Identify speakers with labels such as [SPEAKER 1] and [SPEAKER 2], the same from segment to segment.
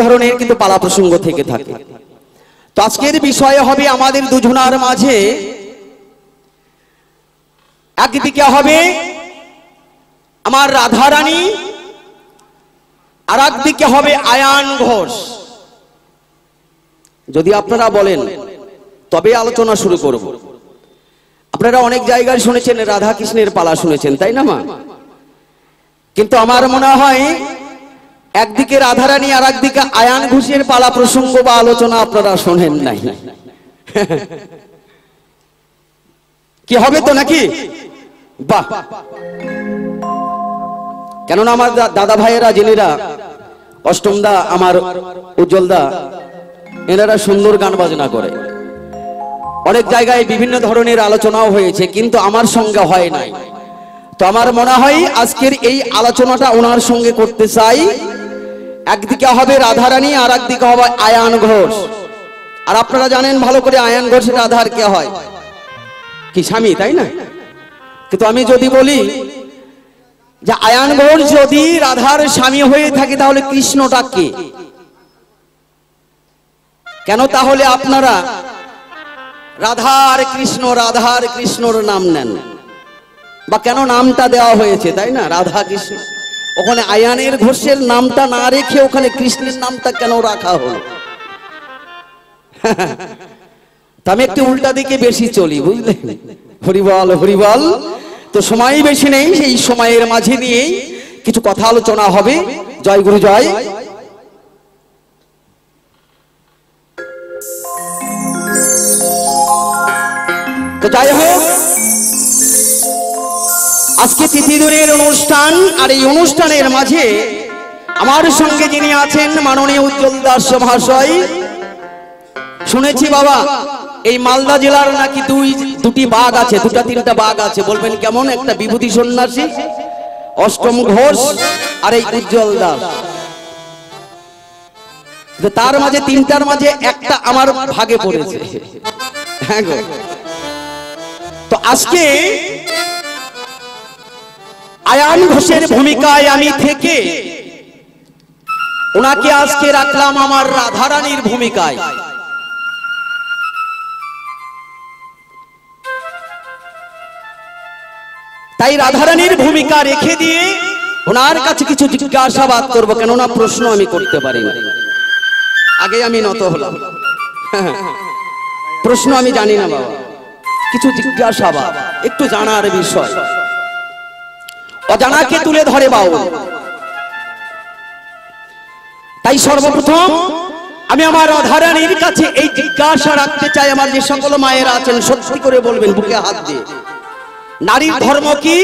[SPEAKER 1] ধরনের কিন্তু পালা প্রসঙ্গ থেকে থাকে। তো আজকের বিষয় হবে আমাদের দুজনার মাঝে একদিকে হবে আমার রাধারানী, আর একদিকে হবে আয়ান ঘোষ। যদি আপনারা বলেন তবে আলোচনা শুরু করব। আপনারা অনেক জায়গায় শুনেছেন রাধা কৃষ্ণের পালা শুনেছেন, তাই না মা? কিন্তু আমার মনে হয় একদিকে রাধারানী আর একদিকে আয়ান ঘোষের পালা প্রসঙ্গ বা আলোচনা আপনারা শোনেন নাই। কি হবে তো নাকি? বাহ! কেননা আমার দাদা ভাইয়েরা জেনেরা, অষ্টম দা, আমার উজ্জ্বল দা, এনারা সুন্দর গান বাজনা করে। অনেক জায়গায় বিভিন্ন ধরনের আলোচনাও হয়েছে, কিন্তু আমার সঙ্গে হয় নাই। তো আমার মনে হয় আজকের এই আলোচনাটা ওনার সঙ্গে করতে চাই। একদিকে হবে রাধারানী আর একদিকে হবে আয়ান ঘোষ। আর আপনারা জানেন ভালো করে আয়ান ঘোষ রাধার কে হয়? কি স্বামী, তাই না? কিন্তু আমি যদি বলি যে আয়ান ঘোষ যদি রাধার স্বামী হয়ে থাকে তাহলে কৃষ্ণটা কে? কেন তাহলে আপনারা রাধার কৃষ্ণর নাম নেন? বা কেন নামটা দেওয়া হয়েছে, তাই না? রাধা কৃষ্ণ। ওখানে আয়ানের ঘোষের নামটা না রেখে ওখানে কৃষ্ণের নামটা কেন রাখা হলো? আমি একটু উল্টা দিকে বেশি চলি, বুঝলেন? হরিবল হরিবল। তো সময় বেশি নেই, সেই সময়ের মাঝে নিয়ে কিছু কথা আলোচনা হবে। জয় গুরু জয়। তো যাই হোক, আজকে তিথিদিনের অনুষ্ঠান, আর এই অনুষ্ঠানের মাঝে আমার সঙ্গে যিনি আছেন মাননীয় উজ্জ্বল দাস মহাশয়। শুনেছি বাবা এই মালদা জেলার নাকি দুটি বাঘ আছে, দুটা তিনটা বাঘ আছে, বলবেন কেমন? একটা বিভূতি সন্ন্যাসী, অষ্টম ঘোষ, আর এই উজ্জ্বল দাস। তার মাঝে তিনটার মাঝে একটা আমার ভাগে পড়েছে। হ্যাঁ গো। তো আজকে আয়ান ঘোষের ভূমিকায় আমি থেকে ওনাকে আজকে রাখলাম আমার রাধারানীর ভূমিকায়। তাই রাধারানীর ভূমিকা রেখে দিয়ে ওনার কাছে কিছু জিজ্ঞাসাবাদ করবো, কেননা প্রশ্ন আমি করতে পারি না। আগে আমি নত হলাম, প্রশ্ন আমি জানি না বাবা, কিছু জিজ্ঞাসাবাদ, একটু জানার বিষয়। অজানাকে তুলে ধরে বাউ। তাই সর্বপ্রথম আমি আমার রাধারানীর কাছে এই জিজ্ঞাসা রাখতে চাই, আমার যে সকল মায়েরা আছেন সত্যি করে বলবেন বুকে হাত দিয়ে, নারীর ধর্ম কি?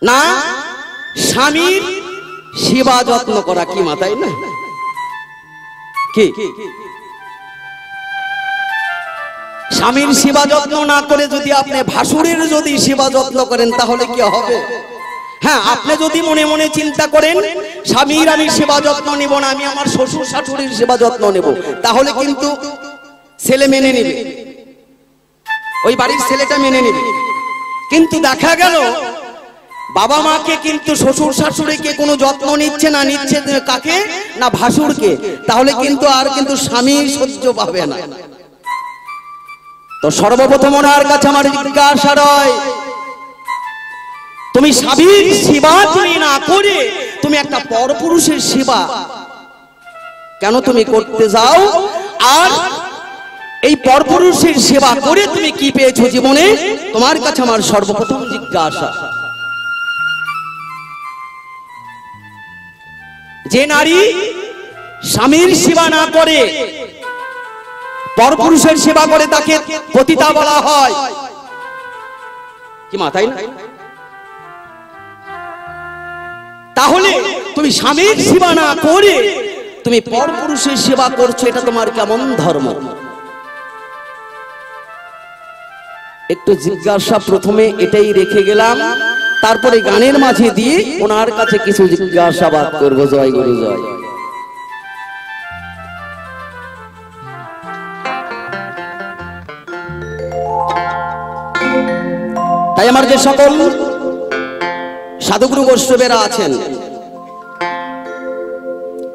[SPEAKER 1] না স্বামীর সেবা যত্ন করা, কি মা, তাই না? কি স্বামীর সেবা যত্ন না করে যদি আপনি ভাসুরের যদি সেবা যত্ন করেন তাহলে কি হবে? হ্যাঁ, আপনি যদি মনে মনে চিন্তা করেন স্বামীর আমি সেবা যত্ন নিব না, আমি আমার শ্বশুর শাশুড়ির সেবা যত্ন নেব, তাহলে কিন্তু ছেলে মেনে নেবে, ওই বাড়ির ছেলেটা মেনে নেবে। কিন্তু দেখা গেল বাবা মাকে কিন্তু শ্বশুর শাশুড়িকে কোনো যত্ন নিচ্ছে না, নিচ্ছে কাকে? না ভাসুরকে। তাহলে কিন্তু আর কিন্তু স্বামী সহ্য পাবে না। তো সর্বপ্রথম ওনার কাছে আমার জিজ্ঞাসা রয়, তুমি স্বামীর সেবা তুমি না করে তুমি একটা পরপুরুষের সেবা কেন তুমি করতে যাও? আর এই পরপুরুষের সেবা করে তুমি কি পেয়েছো জীবনে? তোমার কাছে আমার সর্বপ্রথম জিজ্ঞাসা। যে নারী স্বামীর সেবা না করে পরপুরুষের সেবা করে তাকে পতিতা বলা হয়, কি মা, তাই না? তাহলে তুমি স্বামীর সেবা না করে তুমি পরপুরুষের সেবা করছো, এটা তোমার কেমন ধর্ম? একটু জিজ্ঞাসা প্রথমে এটাই রেখে গেলাম, তারপরে গানের মাঝে দিয়ে ওনার কাছে কিছু জিজ্ঞাসাবাদ করবো। জয় গুরু জয়। তাই আমার যে সকল সাধুগুরু বৈষ্ণবেরা আছেন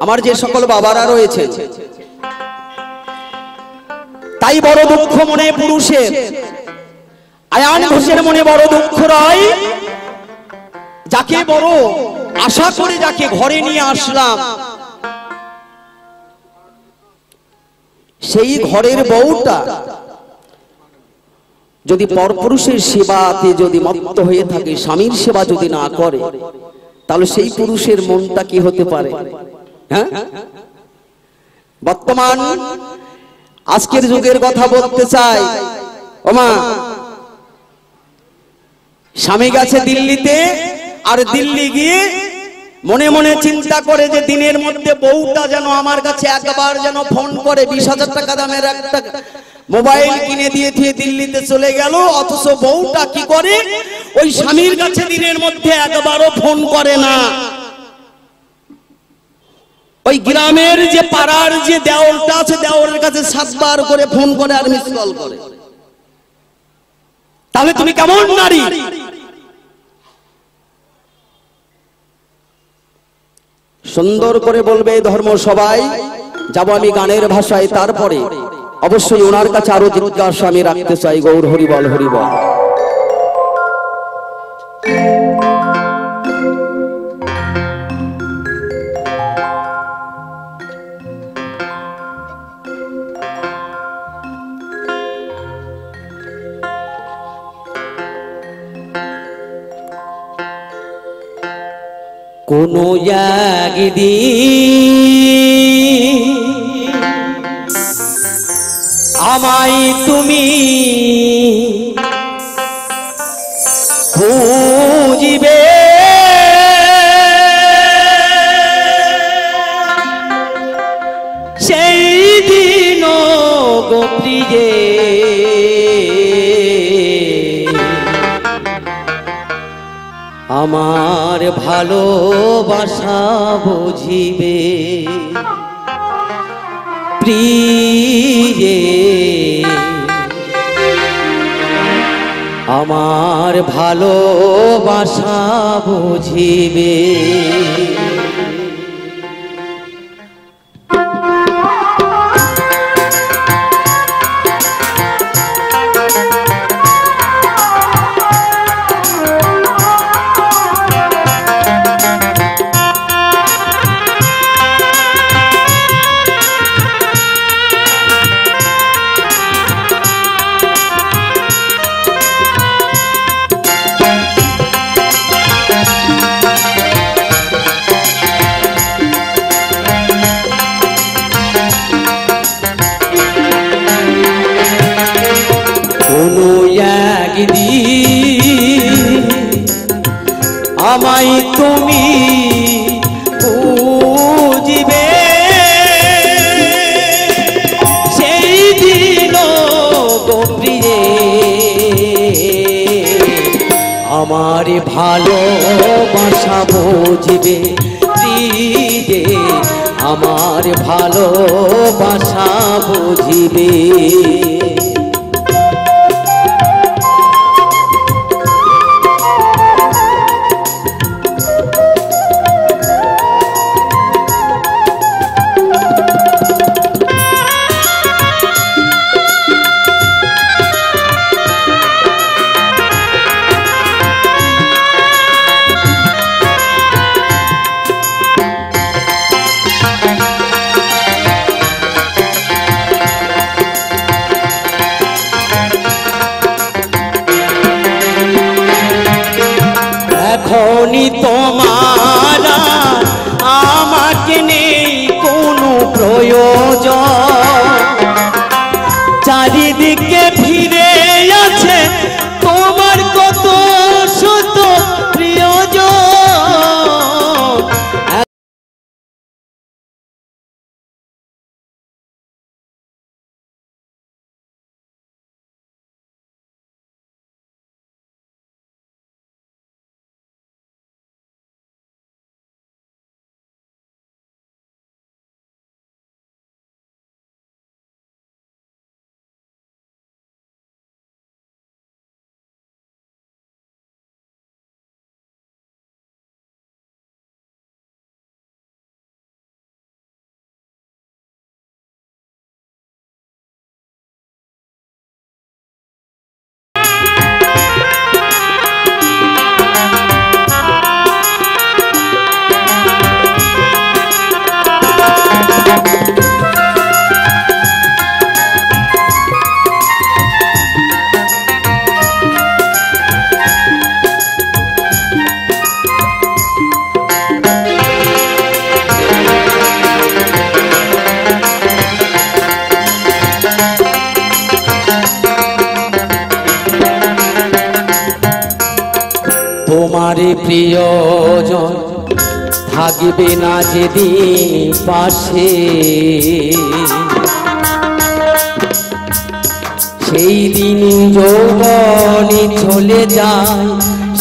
[SPEAKER 1] আমার যে সকল বাবারা রয়েছেন, তাই বড় দুঃখ মনে পুরুষের। আয়ান ঘোষের মনে বড় দুঃখ রয়, যাকে বড় আশা করে যাকে ঘরে নিয়ে আসলাম, সেই ঘরের বউটা যদি পরপুরুষের সেবাতে যদি মত্ত হয়ে থাকে, স্বামীর সেবা যদি না করে, তাহলে সেই পুরুষের মনটা কি হতে পারে? হ্যাঁ, বর্তমান আজকের যুগের কথা বলতে চাই। ওমা, স্বামী গেছে দিল্লিতে, আর দিল্লি গিয়ে মনে মনে চিন্তা করে যে দিনের মধ্যে বউটা যেন আমার কাছে একবার যেন ফোন করে। 20,000 টাকা দামের একটা মোবাইল কিনে দিয়ে দিল্লিতে চলে গেল, অথচ বউটা কি করে? ওই স্বামীর কাছে দিনের মধ্যে একবারও ফোন করে না। ওই গ্রামের যে পাড়ার যে দেওরটা আছে, দেওরের কাছে 7 বার করে ফোন করে আর মিস কল করে। তাহলে তুমি কেমন নারী? সুন্দর করে বলবে ধর্ম সবাই, যাব আমি গানের ভাষায়। তারপরে অবশ্যই ওনার কাছে আরো জিজ্ঞাসা আমি রাখতে চাই। গৌর হরিবল হরিবল। কোনো একদিন আমায় তুমি খুঁজিবে, সেই দিন গো প্রিয়ে আমার ভালোবাসা বুঝিবে। প্রিয়ে আমার ভালোবাসা বুঝিবে। আমায় তুমি খুঁজিবে, সেই দিন গো প্রিয়ে আমার ভালোবাসা বুঝিবে। প্রিয়ে আমার ভালোবাসা বুঝিবে। প্রিয়জন থাকবে না যেদিন পাশে, সেই দিন যৌবনে চলে যায়,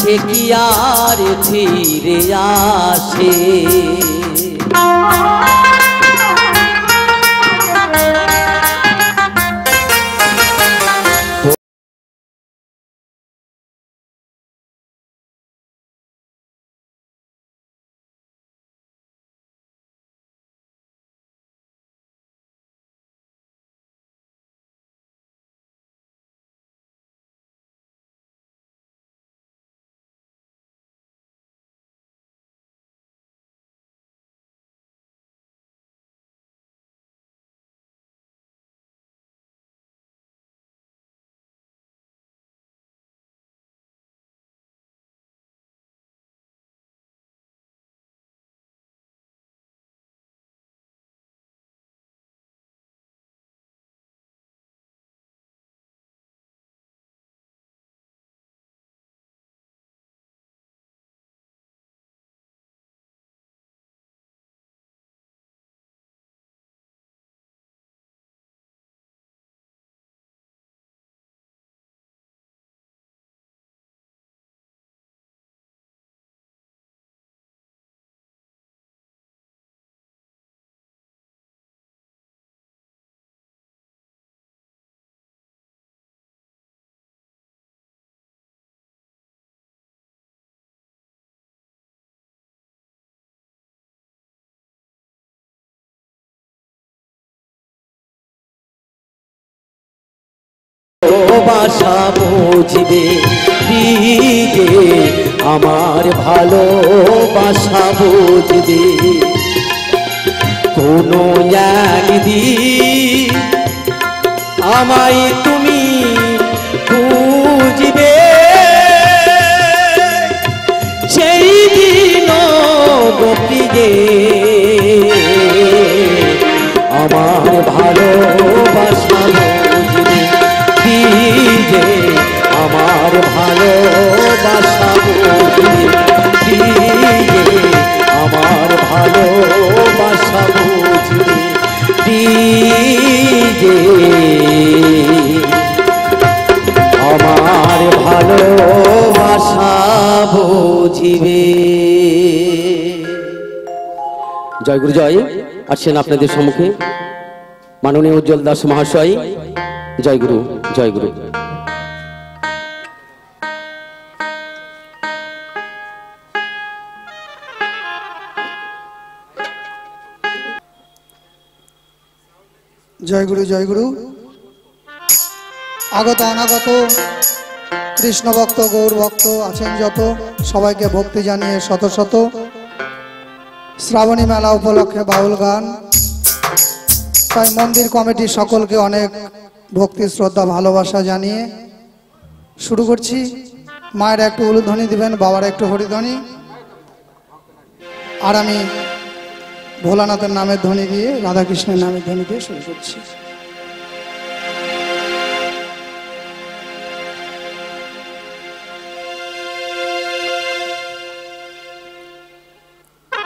[SPEAKER 1] সে কি আর ফিরে আসে। ভালোবাসা বুঝবে দিগে, আমার ভালোবাসা বুঝবে, কোনো একদিন আমায় তুমি বুঝবে, সেই দিন গোপীগে আমার ভালোবাসা বুঝবে, দিগে আমার ভালোবাসা বুঝবে, দিগে আমার ভালোবাসা বুঝবে, দিগে আমার ভালোবাসা বুঝবে। জয় গুরু জয়। আসছেন আপনাদের সম্মুখে মাননীয় উজ্জ্বল দাস মহাশয়। জয় গুরু, জয় গুরু।
[SPEAKER 2] জয় গুরু, জয় গুরু। আগত অনাগত কৃষ্ণ ভক্ত গৌর ভক্ত আছেন যত, সবাইকে ভক্তি জানিয়ে শত শত শ্রাবণী মেলা উপলক্ষে বাউল গান, তাই মন্দির কমিটির সকলকে অনেক ভক্তি শ্রদ্ধা ভালোবাসা জানিয়ে শুরু করছি। মায়ের একটু উলুধ্বনি দিবেন, বাবার একটু হরিধ্বনি, আর আমি ভোলানাথের নামের ধ্বনি দিয়ে, রাধাকৃষ্ণের নামের ধ্বনি দিয়ে শুরু করছি।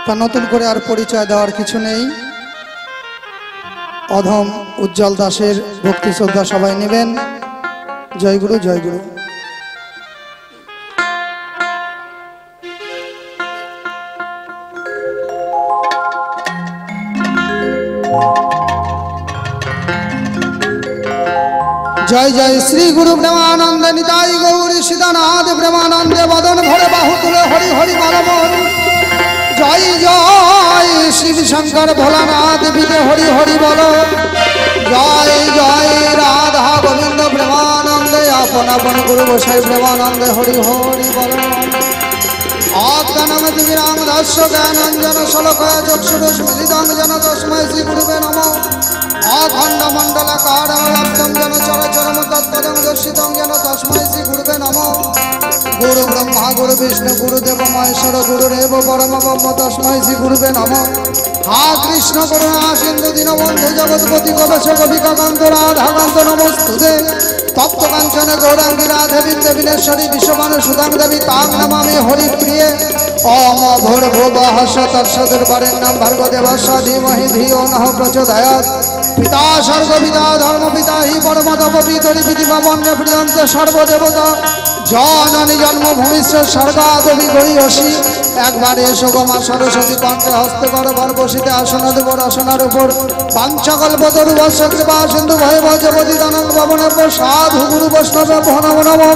[SPEAKER 2] তা নতুন করে আর পরিচয় দেওয়ার কিছু নেই। অধম উজ্জ্বল দাসের ভক্তি শ্রদ্ধা সবাই নেবেন। জয় গুরু, জয় গুরু। জয় জয় শ্রী গুরু প্রেমানন্দে নিতাই গৌরী সীতানাথ প্রেমানন্দে বদন ভরে বাহু তুলে হরি হরি বলবন। জয় জয় শিব শঙ্কর ভোলানাথ বিদে হরি হরি বল। জয় জয় রাধা গোবিন্দ প্রেমানন্দে আপন আপন গুরু গোসাই প্রেমানন্দে হরি হরি বল। অজ্ঞানং দিবিরাং দাস্য জ্ঞানঞ্জন শলকয়া চক্ষুরস্মিলিতং জন তস্मै শ্রী গুরুবে নমঃ। অখণ্ড মণ্ডলাকারং লব্ধং জন চরাচরম তৎপদং দর্শিতং জন তস্मै শ্রী গুরুবে নমঃ। গুরু ব্রহ্মা গুরু বিষ্ণু গুরুদেব মহেশ্বর গুরুরেব পরম ব্রহ্ম তস্मै শ্রী গুরুবে নমঃ। হা কৃষ্ণ করুণা সিন্ধু দীনবন্ধু জগৎপতি গোপেশ গোপিকাকান্ত রাধাকান্ত নমস্তুতে। তপ্ত কাঞ্চনে গৌরাঙ্গী রাধে বিন্দেশ্বরী বিশ্বমানু সুধাং দেবী তাং নমামি হরিপ্রিয়ে ওম ভূর্ভুব হর্ষ তৎসদুর্বরেণ্যং নাম ভর্গদেবস্য ধীমহি ধিয়ো নঃ প্রচোদয়াৎ পিতা স্বর্গপিতা ধর্মপিতা হি পরমতপ পিতরি পৃথিবীবন্যে প্রিয়ন্তে সর্বদেবতা জননী জন্মভূমিশ্চ স্বর্গাদপি গরীয়সী একবার এসো গো মা সরস্বতী কণ্ঠে হস্ত কর ভর বসিতে আসন দেব রসনার উপর পাঞ্চকল্পতরু বর্ষ কৃপা সিন্ধু ভয় ভজপতি দানন্দ ভবনব্য সাধু গুরু বৈষ্ণব নমো নমঃ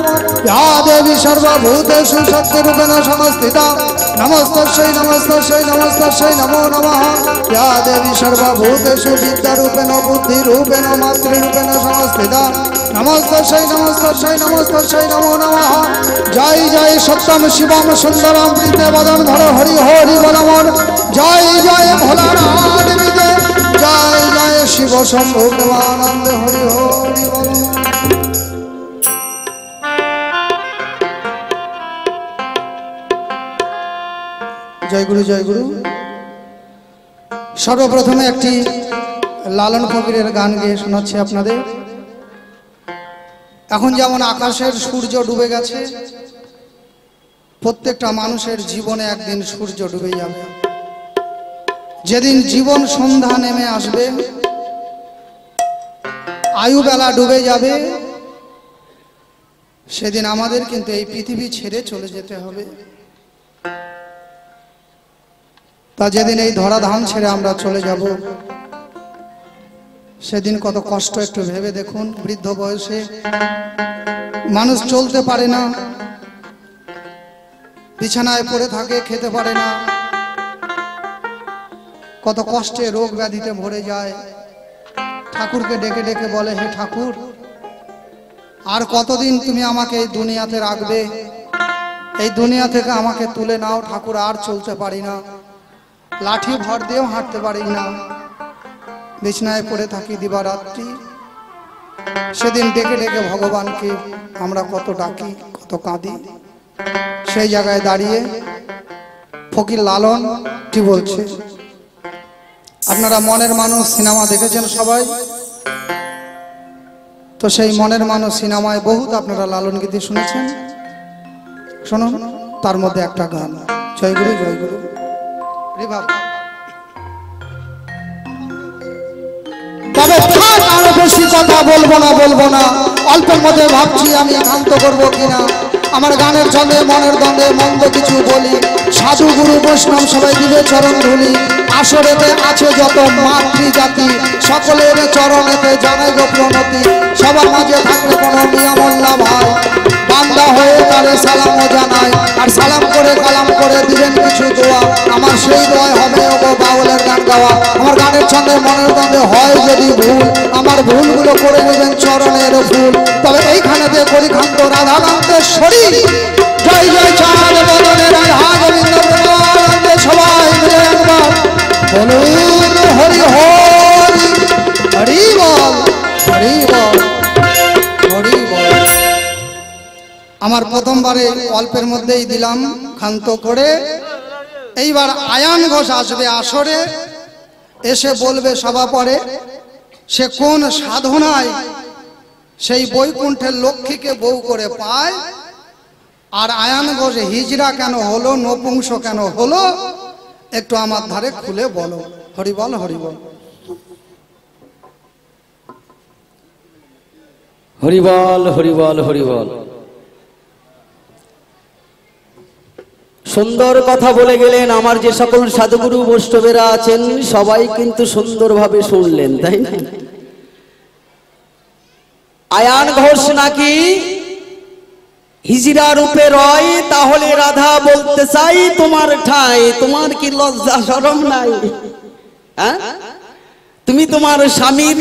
[SPEAKER 2] ইয়া দেবী সর্বভূতেষু শক্তিরূপেণ সংস্থিতা নমস্তস্যৈ নমস্তস্যৈ নমস্তস্যৈ নমো নমঃ ইয়া দেবী সর্বভূতেষু বিদ্যারূপেণ বুদ্ধিরূপেণ মাতৃরূপেণ সংস্থিতা নমস্তস্যৈ নমস্তস্যৈ নমস্তস্যৈ নমো নমঃ জয় জয় সত্যম শিবম সুন্দরম প্রীতে বদন ধর হরি হরি বলমন জয় জয় ভোলানাথ বিদে জয় জয় শিব শম্ভু প্রেমানন্দ হরি হরি বল। জয় গুরু জয় গুরু। সর্বপ্রথমে একটি লালন ফকিরের গান গেয়ে শোনাচ্ছি আপনাদের। এখন যেমন আকাশের সূর্য ডুবে গেছে, প্রত্যেকটা মানুষের জীবনে একদিন সূর্য ডুবে যাবে। যেদিন জীবন সন্ধ্যা নেমে আসবে, আয়ুবেলা ডুবে যাবে, সেদিন আমাদের কিন্তু এই পৃথিবী ছেড়ে চলে যেতে হবে। তা যেদিন এই ধরাধাম ছেড়ে আমরা চলে যাব, সেদিন কত কষ্ট একটু ভেবে দেখুন। বৃদ্ধ বয়সে মানুষ চলতে পারে না, বিছানায় পড়ে থাকে, খেতে পারে না, কত কষ্টে রোগ ব্যাধিতে ভরে যায়। ঠাকুরকে ডেকে ডেকে বলে, হে ঠাকুর, আর কতদিন তুমি আমাকে এই দুনিয়াতে রাখবে? এই দুনিয়া থেকে আমাকে তুলে নাও ঠাকুর, আর চলতে পারি না, লাঠি ভর দিয়েও হাঁটতে পারি না, বিছানায় পড়ে থাকি দিবারাত্রি। সেদিন ডেকে ডেকে ভগবানকে আমরা কত ডাকি, কত কাঁদি। সেই জায়গায় দাঁড়িয়ে ফকির লালন কি বলছে? আপনারা মনের মানুষ সিনেমা দেখেছেন সবাই তো, সেই মনের মানুষ সিনেমায় বহুত আপনারা লালন গীতি শুনেছেন। শুনুন তার মধ্যে একটা গান, জয় গুরু জয় গুরু। তবে আরো বেশি কথা বলবো না, অল্পের মধ্যে ভাবছি আমি একান্ত করবো কিনা। আমার গানের ছন্দে মনের দ্বন্দ্বে মন্দ কিছু বলি, সাধু গুরু বৈষ্ণব সবাই দিবে চরণ ধুলি। আসরেতে আছে যত মাতৃজাতি, সকলের চরণেতে জানাই গো প্রণতি। সবার মাঝে থাকলে কোনো নিয়মল্লা ভাই, বান্দা হয়ে তারে সালামও জানাই, আর সালাম করে কালাম করে দিবেন কিছু দোয়া। আমার সেই দোয়া হবে ওগো বাউলের গান গাওয়া। আমার গানের ছন্দে মনের দ্বন্দ্বে হয় যদি ভুল, আমার ভুলগুলো করে নেবেন চরণের ফুল। তবে এইখানেতে পরিখান্ত রাধাকান্তেশ্বরী, জয় জয় চাঁদ বদনে রাধা গোবিন্দ প্রেমানন্দে সবাই মিলে একবার বলুন হরি হরি হরি বল, হরি বল, হরি বল। আমার প্রথমবারে অল্পের মধ্যেই দিলাম ক্ষান্ত করে। এইবার আয়ান ঘোষ আসবে আসরে, এসে বলবে সভা পরে সে কোন সাধনায় সেই বৈকুণ্ঠের লক্ষ্মীকে বউ করে পায়, আর আয়ান ঘোষ হিজড়া কেন হলো, নপুংস কেন হলো, একটু আমার ধারে খুলে বলো। হরি বল, হরি বল,
[SPEAKER 1] হরি বল, হরি বল, হরি বল। সুন্দর কথা বলে গেলেন। আমার যে সকল সাধুগুরু বৈষ্ণবেরা আছেন সবাই কিন্তু সুন্দরভাবে শুনলেন, তাই না? আয়ান ঘোষ নাকি হিজড়া রূপে রয়, তাহলে রাধা বলতে চাই তোমার ঠাই। তোমার কি লজ্জা শরম নাই? হ্যাঁ, তুমি তোমার স্বামীর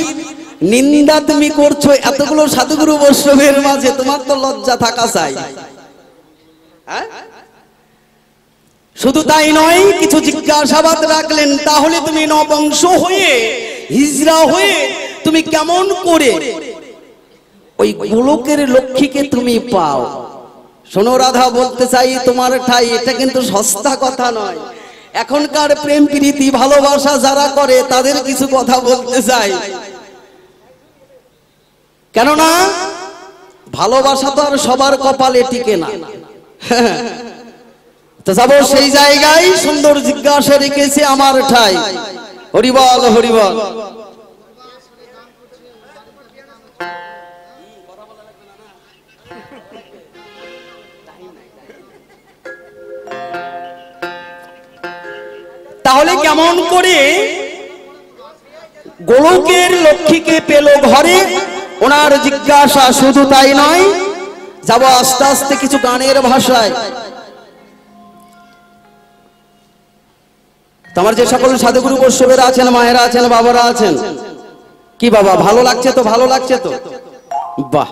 [SPEAKER 1] নিন্দা তুমি করছো এতগুলো সাধুগুরু বৈষ্ণবের মাঝে, তোমার তো লজ্জা থাকা চাই। হ্যাঁ, শুধু তাই নয়, কিছু জিজ্ঞাসাবাদ রাখলেন। তাহলে তুমি নবংশ হয়ে হিজড়া হয়ে তুমি কেমন করে ওই গোলকের লক্ষ্মীকে তুমি পাও? শোনো রাধা বলতে চাই তোমার ঠাই, এটা কিন্তু সস্তা কথা নয়। এখনকার প্রেম প্রীতি ভালোবাসা যারা করে তাদের কিছু কথা বলতে চাই। কেননা ভালোবাসা তো আর সবার কপালে টিকে না। তো যাবো সেই জায়গায়, সুন্দর জিজ্ঞাসা রেখেছে আমার ঠাই। হরিবল হরিবল। তাহলে কেমন করে গোলকের লক্ষ্মীকে পেল ঘরে, ওনার জিজ্ঞাসা। শুধু তাই নয়, যাব আস্তে আস্তে কিছু গানের ভাষায়। তোমার যে সকল সাধুগুরু বৈষ্ণবেরা আছেন, মায়েরা আছেন, বাবারা আছেন, কি বাবা ভালো লাগছে তো? ভালো লাগছে তো? বাহ।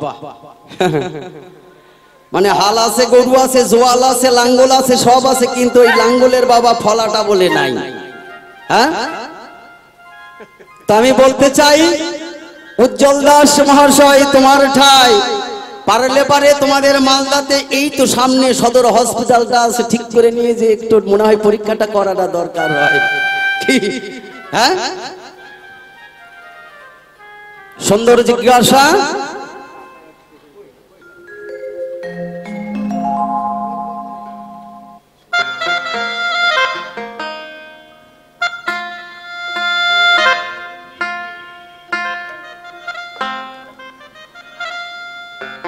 [SPEAKER 1] মানে হাল আছে, গরু আছে, জোয়াল আছে, লাঙ্গল আছে, সব আছে, কিন্তু এই লাঙ্গলের বাবা ফলাটা বলে নাই। হ্যাঁ, তা আমি বলতে চাই, উজ্জ্বল দাস মহাশয় তোমার ঠাই। পারলে পারে তোমাদের মালদাতে এই তো সামনে সদর হসপিটালটা আছে, ঠিক করে নিয়ে যে একটু মনে হয় পরীক্ষাটা করাটা দরকার হয়। হ্যাঁ, সুন্দর জিজ্ঞাসা।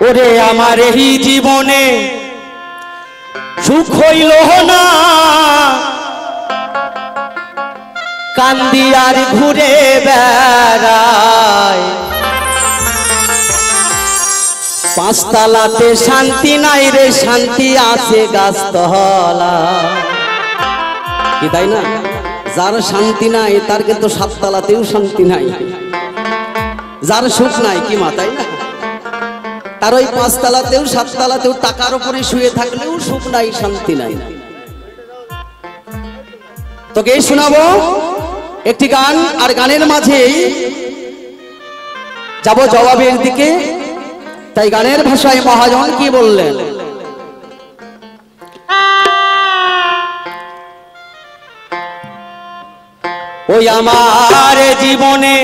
[SPEAKER 1] ওরে আমার এই জীবনে সুখ হইল না, কান্দি আর ঘুরে বেড়ায়। পাঁচতলাতে শান্তি নাই রে, শান্তি আছে গাছতলা। কি তাই না? যার শান্তি নাই তার কিন্তু সাততলাতেও শান্তি নাই। যার সুখ নাই, কি মা তাই না? তার ওই পাঁচতলাতেও সাততলাতেও টাকার উপরে শুয়ে থাকলেও সুখ নাই, শান্তি নাই। তোকে শোনাবো একটি গান, আর গানের মাঝেই যাব জবাবের দিকে। তাই গানের ভাষায় মহাজন কি বললেন? ওই আমার জীবনে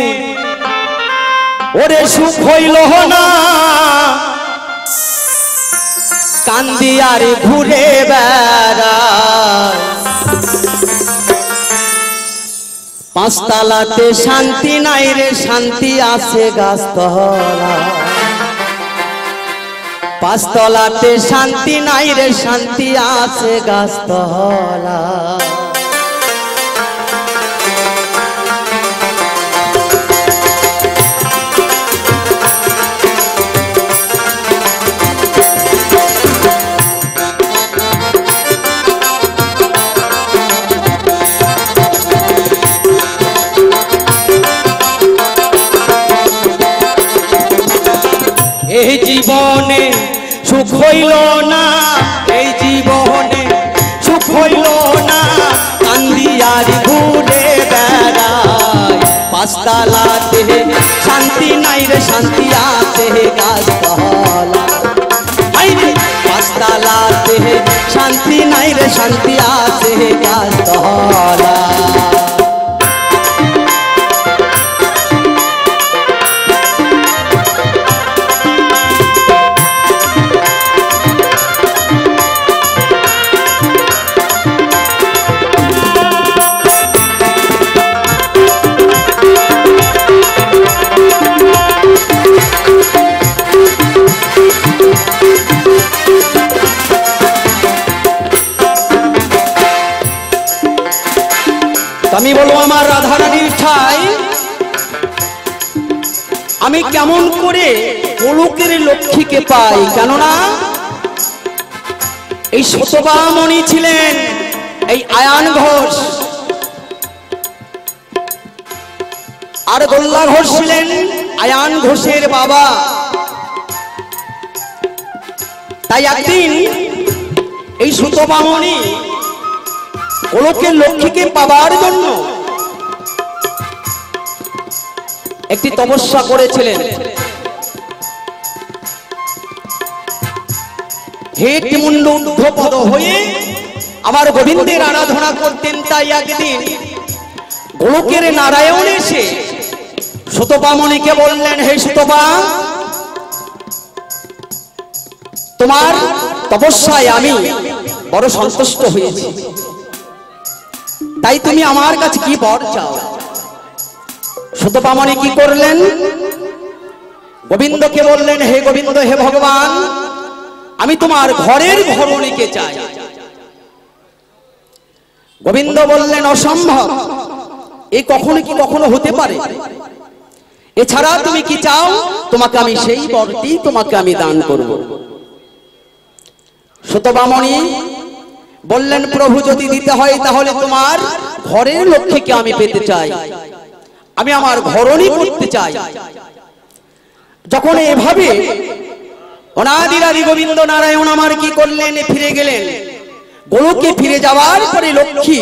[SPEAKER 1] ওরে সুখ হইল না, কান্দি আর ঘুরে বেড়ায়। পাঁচতলাতে শান্তি নাই রে, শান্তি আছে গাছতলা। পাঁচতলাতে শান্তি নাই রে, শান্তি আছে গাছতলা। এই জীবনে সুখ হইল না, এই জীবনে সুখ হইল না, কান্দি আর ঘুরে বেড়ায়। পাঁচতলাতে শান্তি নাই রে, শান্তি আছে গাছতলা। পাঁচতলাতে শান্তি নাই রে, শান্তি আছে গাছতলা। আমি বলবো আমার রাধারানীর ঠাই, আমি কেমন করে গোলকের লক্ষ্মীকে পাই। কেননা এই শতবামণি ছিলেন এই আয়ান ঘোষ, আর গোল্লা ঘোষ ছিলেন আয়ান ঘোষের বাবা। তাই একদিন এই শতবামণি গোলকের লক্ষ্মীকে পাবার জন্য একটি তপস্যা করেছিলেন। হেট মুন্ড ঊর্ধ্বপদ হয়ে আমার গোবিন্দের আরাধনা করতেন। তাই একদিন গোলকের নারায়ণ এসে শতবামণিকে বললেন, হে শতবা, তোমার তপস্যায় আমি বড় সন্তুষ্ট হয়েছি, তাই তুমি আমার কাছে কি বর চাও? সুতপামনি কি করলেন? গোবিন্দকে বললেন, হে গোবিন্দ, হে ভগবান, আমি তোমার ঘরের ঘরণীকে চাই। গোবিন্দ বললেন, অসম্ভব, এই কখনো কি কখনো হতে পারে? এছাড়া তুমি কি চাও? তোমাকে আমি সেই বরটি তোমাকে আমি দান করব। সুতপামনি বললেন, প্রভু, যদি দিতে হয় তাহলে তোমার ঘরের লক্ষ্মীকে আমি পেতে চাই, আমি আমার ঘরণী করতে চাই। যখন এভাবে অনাদিরাদি গোবিন্দ নারায়ণ আমার কি করলেন? ফিরে গেলেন। গোলকে ফিরে যাওয়ার পরে লক্ষ্মী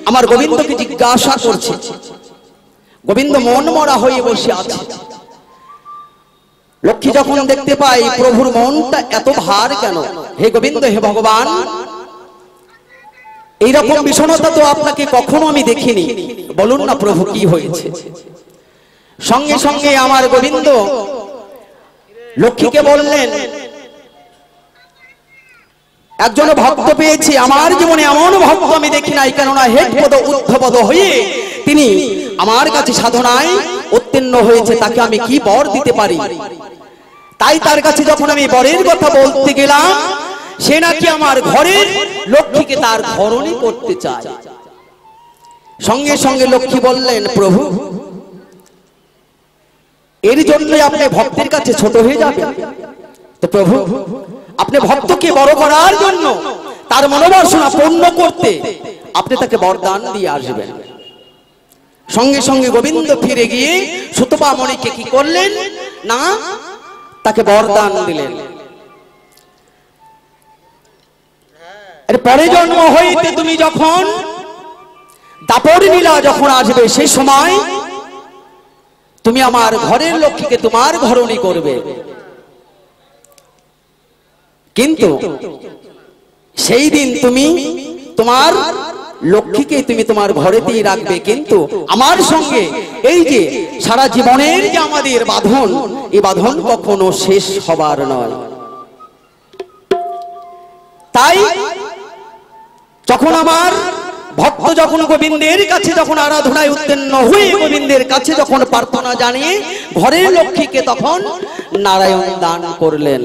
[SPEAKER 1] আমার গোবিন্দকে জিজ্ঞাসা করছে। গোবিন্দ মন মরা হয়ে বসে আছে। লক্ষ্মী যখন দেখতে পাই প্রভুর মনটা এত ভার কেন, হে গোবিন্দ, হে ভগবান, এইরকম বিষণতা তো আপনাকে কখনো আমি দেখিনি, বলুন না প্রভু কি হয়েছে? সঙ্গে সঙ্গে আমার গোবিন্দ লক্ষ্মীকে বললেন, একজন ভক্ত পেয়েছি, আমার জীবনে এমন ভক্ত আমি দেখি নাই, কেননা হেটপদ উদ্ধপদ হয়ে তিনি আমার কাছে সাধনায় উত্তীর্ণ হয়েছে, তাকে আমি কি বর দিতে পারি? তাই তার কাছে যখন আমি বরের কথা বলতে গেলাম, সে নাকি আমার ঘরের লক্ষ্মীকে তার ঘরণী করতে চায়। সঙ্গে সঙ্গে লক্ষ্মী বললেন, প্রভু, এর জন্যই আপনি ভক্তের কাছে ছোট হয়ে যাবেন? তো প্রভু, আপনি ভক্তকে বড় করার জন্য, তার মনোবাসনা পূর্ণ করতে আপনি তাকে বরদান দিয়ে আসবেন। সঙ্গে সঙ্গে গোবিন্দ ফিরে গিয়ে সুতপামনিকে কি করলেন না, তাকে বরদান দিলেন। এর পরে জন্ম হইতে তুমি যখন দাপর লীলা যখন আসবে, সেই সময় তুমি আমার ঘরের লক্ষ্মীকে তোমার ঘরণী করবে, কিন্তু সেই দিন তুমি তোমার লক্ষ্মীকে তুমি তোমার ঘরেতেই রাখবে, কিন্তু আমার সঙ্গে এই যে সারা জীবনের যে আমাদের বাঁধন, এই বাঁধন কখনো শেষ হবার নয়। তাই যখন আমার ভক্ত যখন গোবিন্দের কাছে যখন আরাধনায় উত্তীর্ণ হয়ে গোবিন্দের কাছে যখন প্রার্থনা জানিয়ে ঘরের লক্ষ্মীকে তখন নারায়ণ দান করলেন।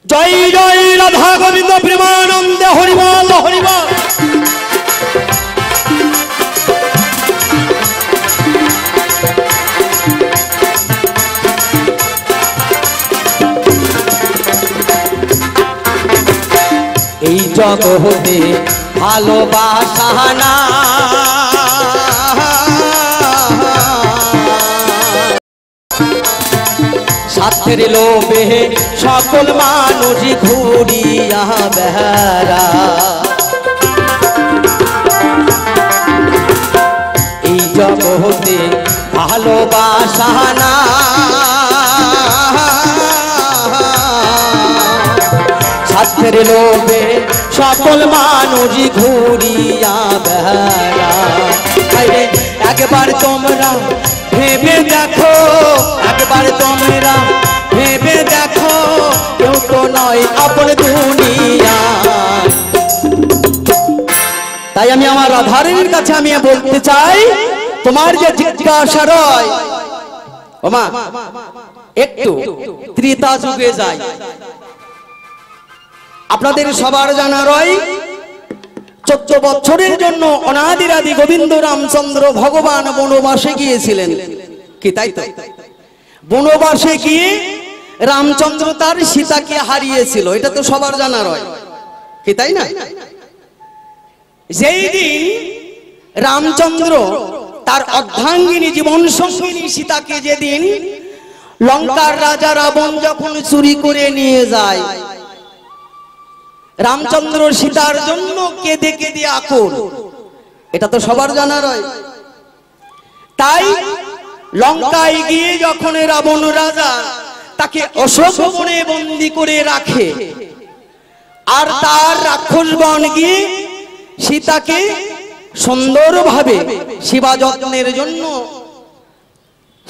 [SPEAKER 1] জয় জয় রাধা গোবিন্দ প্রেমানন্দে হরিবল হরিবল। এই জগতে ভালোবাসা না স্বার্থের লোভে সকল মানুষ ঘুরিয়া বেড়া, এই জগতে ভালোবাসা না স্বার্থের লোভে সকল মানুষ ঘুরিয়া বেড়া। একবার তোমরা ভেবে দেখো, একবার তোমরা ভেবে দেখো, কেউ তো নয় আপন দুনিয়া। তাই আমি আমার রাধারানীর কাছে আমি বলতে চাই, তোমার যে জিজ্ঞাসা রয়, ওমা একটু ত্রেতা যুগে যায়। আপনাদের সবার জানা রয়, 14 বছরের জন্য অনাদিরাদি গোবিন্দ রামচন্দ্র ভগবান বনবাসে গিয়েছিলেন, কি তাই তো? বনবাসে গিয়ে রামচন্দ্র তার সীতাকে হারিয়েছিল, এটা তো সবার জানা রয়, কি তাই না? যেই দিন রামচন্দ্র তার অর্ধাঙ্গিনী জীবন সঙ্গিনী সীতাকে যেদিন লঙ্কার রাজা রাবণ যখন চুরি করে নিয়ে যায়, রামচন্দ্র সীতার জন্য কেঁদে কেঁদে আকুল, এটা তো সবার জানা রয়। তাই লঙ্কায় গিয়ে যখন রাবণ রাজা তাকে অশোক বনে বন্দী করে রাখে, আর তার রাক্ষসগণ গিয়ে সীতাকে সুন্দরভাবে সেবা যত্নের জন্য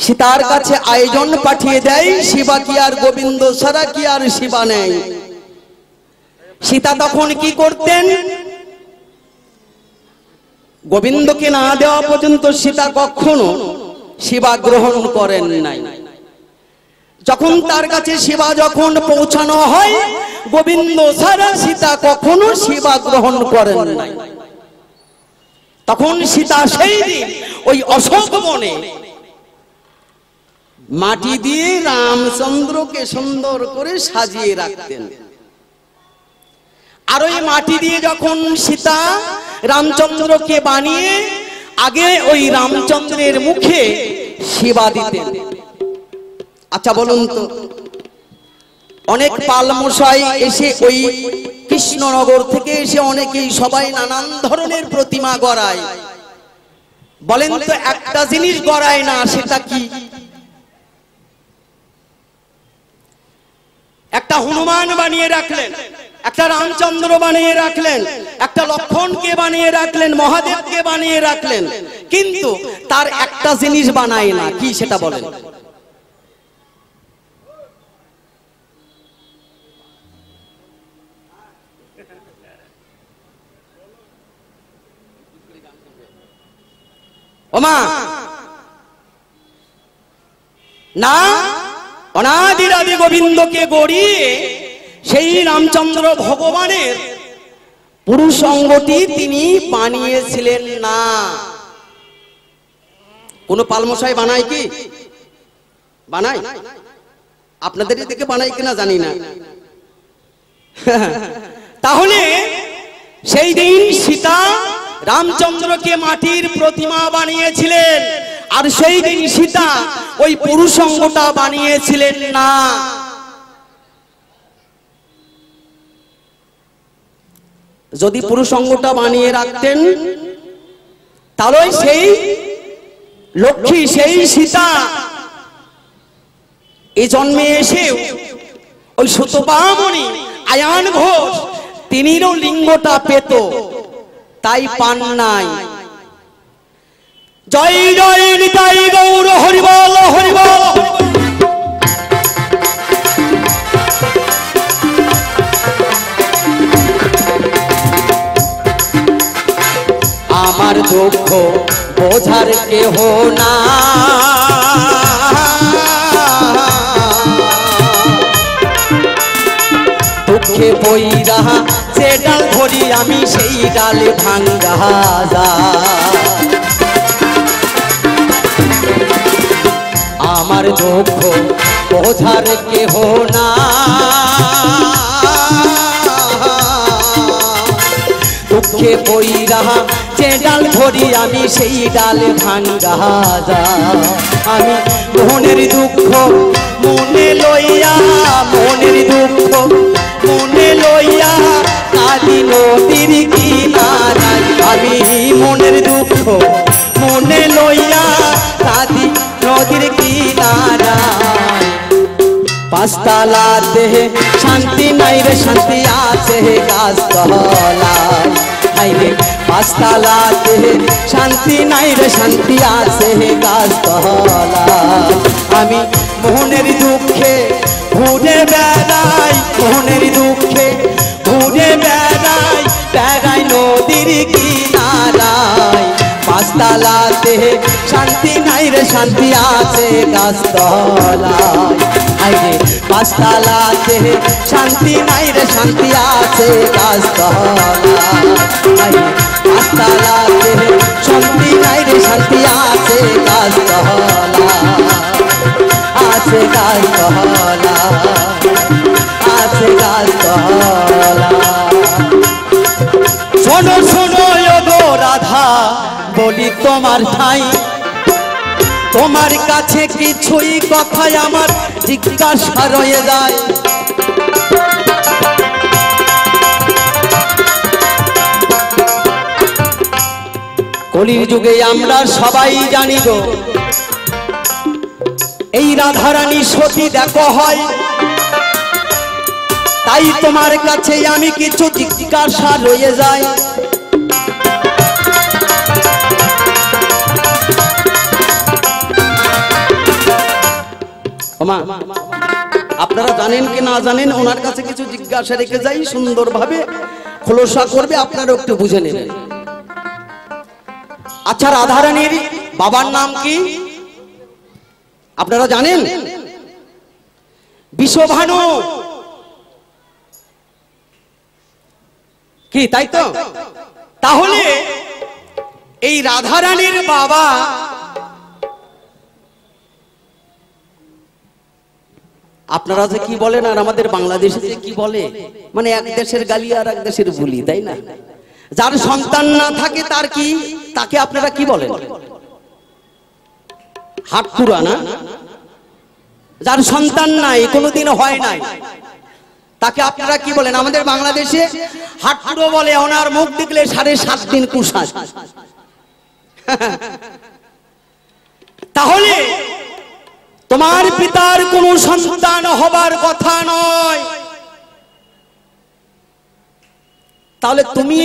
[SPEAKER 1] সীতার কাছে আয়োজন পাঠিয়ে দেয়, শিবা কি আর গোবিন্দ ছাড়া কি আর শিবা নেই। সীতা তখন কি করতেন? গোবিন্দকে না দেওয়া পর্যন্ত সীতা কখনো শিবা গ্রহণ করেন নাই। যখন তার কাছে শিবা যখন পৌঁছানো হয়, গোবিন্দ ছাড়া সীতা কখনো শিবা গ্রহণ করেন নাই। তখন সীতা সেই দিন ওই অশোক বনে মাটি দিয়ে রামচন্দ্রকে সুন্দর করে সাজিয়ে রাখতেন। আর ওই মাটি দিয়ে যখন সীতা রামচন্দ্রকে বানিয়ে আগে ওই রামচন্দ্রের মুখে শিবা দিতেন। আচ্ছা বলুন তো, অনেক পালমশাই এসে ওই কৃষ্ণনগর থেকে এসে অনেকেই সবাই নানান ধরনের প্রতিমা গড়ায়। বলেন তো একটা জিনিস গড়ায় না, সেটা কি? একটা হনুমান বানিয়ে রাখলেন, একটা রামচন্দ্র বানিয়ে রাখলেন, একটা লক্ষণকে বানিয়ে রাখলেন, মহাদেবকে বানিয়ে রাখলেন, কিন্তু তার একটা জিনিস বানায় না। কি সেটা বলেন? ওমা না, অনাদিরাদি গোবিন্দকে গড়িয়ে সেই রামচন্দ্র ভগবানের পুরুষ অঙ্গটি তিনি বানিয়েছিলেন না। কোন পালমশাই বানায় কি? বানায়? আপনাদের দিকে বানায় কিনা জানি না। তাহলে সেই দিন সীতা রামচন্দ্রকে মাটির প্রতিমা বানিয়েছিলেন, আর সেই দিন সীতা ওই পুরুষ অঙ্গটা বানিয়েছিলেন না। যদি পুরুষ অঙ্গটা বানিয়ে রাখতেন, তাহলে সেই লক্ষ্মী, সেই সীতা এই জন্মে এসেও ওই সুতপামণি আয়ান ঘোষ তিনিরও লিঙ্গটা পেত, তাই পান নাই। জয় জয় নিতাই গৌর হরিবল হরিবল। আমার দুঃখ বোঝার কেহ না, দুঃখে পইরা যে ডাল ধরি আমি সেই ডালে ভাঙ্গা যায়। আমার দুঃখ বোঝার কেহ না, দুঃখে পইরা যে ডাল ধরি আমি সেই ডাল ভাঙ্গা যায়। আমি মনের দুঃখ মনে লইয়া, মনের দুঃখ মনে লইয়া কালি নদীর কিনারায়। আমি মনের দুঃখ মনে লইয়া কালি নদীর কিনারায়। পাঁচতলাতে শান্তি নাই রে, শান্তি আছে গাছতলায়। হাইরে পাঁচতলাতে শান্তি নাই রে, শান্তি আছে গাছতলায়। আমি মোহনের দুঃখে ঘুরে বেড়াই, মোহনের দুঃখে ঘুরে বেড়াই, বেড়াই নদীর কিনারায়। পাঁচতলাতে শান্তি নাই রে, শান্তি আছে গাছতলায়। হাইরে পাঁচতলাতে শান্তি নাই রে, শান্তি আছে গাছতলায়। হাইরে পাঁচতলাতে শান্তি নাই রে, শান্তি আছে গাছতলায়। আছে গাছতলায়, আছে গাছতলায়। শোনো শোনো গো রাধা, বলি তোমার ঠাই, তোমার কাছে কিছুই কথাই আমার জিজ্ঞাসা রয়ে যায়। কলির যুগে আমরা সবাই জানি গো, এই রাধারানী সতী দেখো হয়। তাই তোমার কাছে আমি কিছু জিজ্ঞাসা রয়ে যায়। ওমা, আপনারা জানেন কি না জানেন, ওনার কাছে কিছু জিজ্ঞাসা রেখে যাই, সুন্দরভাবে খোলসা করবে, আপনারা একটু বুঝে নেবেন। আচ্ছা, রাধারানীর বাবার নাম কি আপনারা জানেন? বিশ্বভানু কি, তাই তো? তাহলে এই রাধারানীর বাবা আপনারা যে কি বলেন আর আমাদের বাংলাদেশে যে কি বলে, মানে এক দেশের গালি আর এক দেশের বুলি, তাই না? যার সন্তান না থাকে তার কি, তাকে আপনারা কি বলেন? হাটকুড়া না? যার সন্তান নাই, কোনোদিন হয় নাই, তাকে আপনারা কি বলেন? আমাদের বাংলাদেশে হাটকুড়ো বলে, ওনার মুখ দেখলে 7.5 দিন কুশাস। তাহলে তোমার পিতার কোনো সন্তান হবার কথা নয়, তাহলে তুমি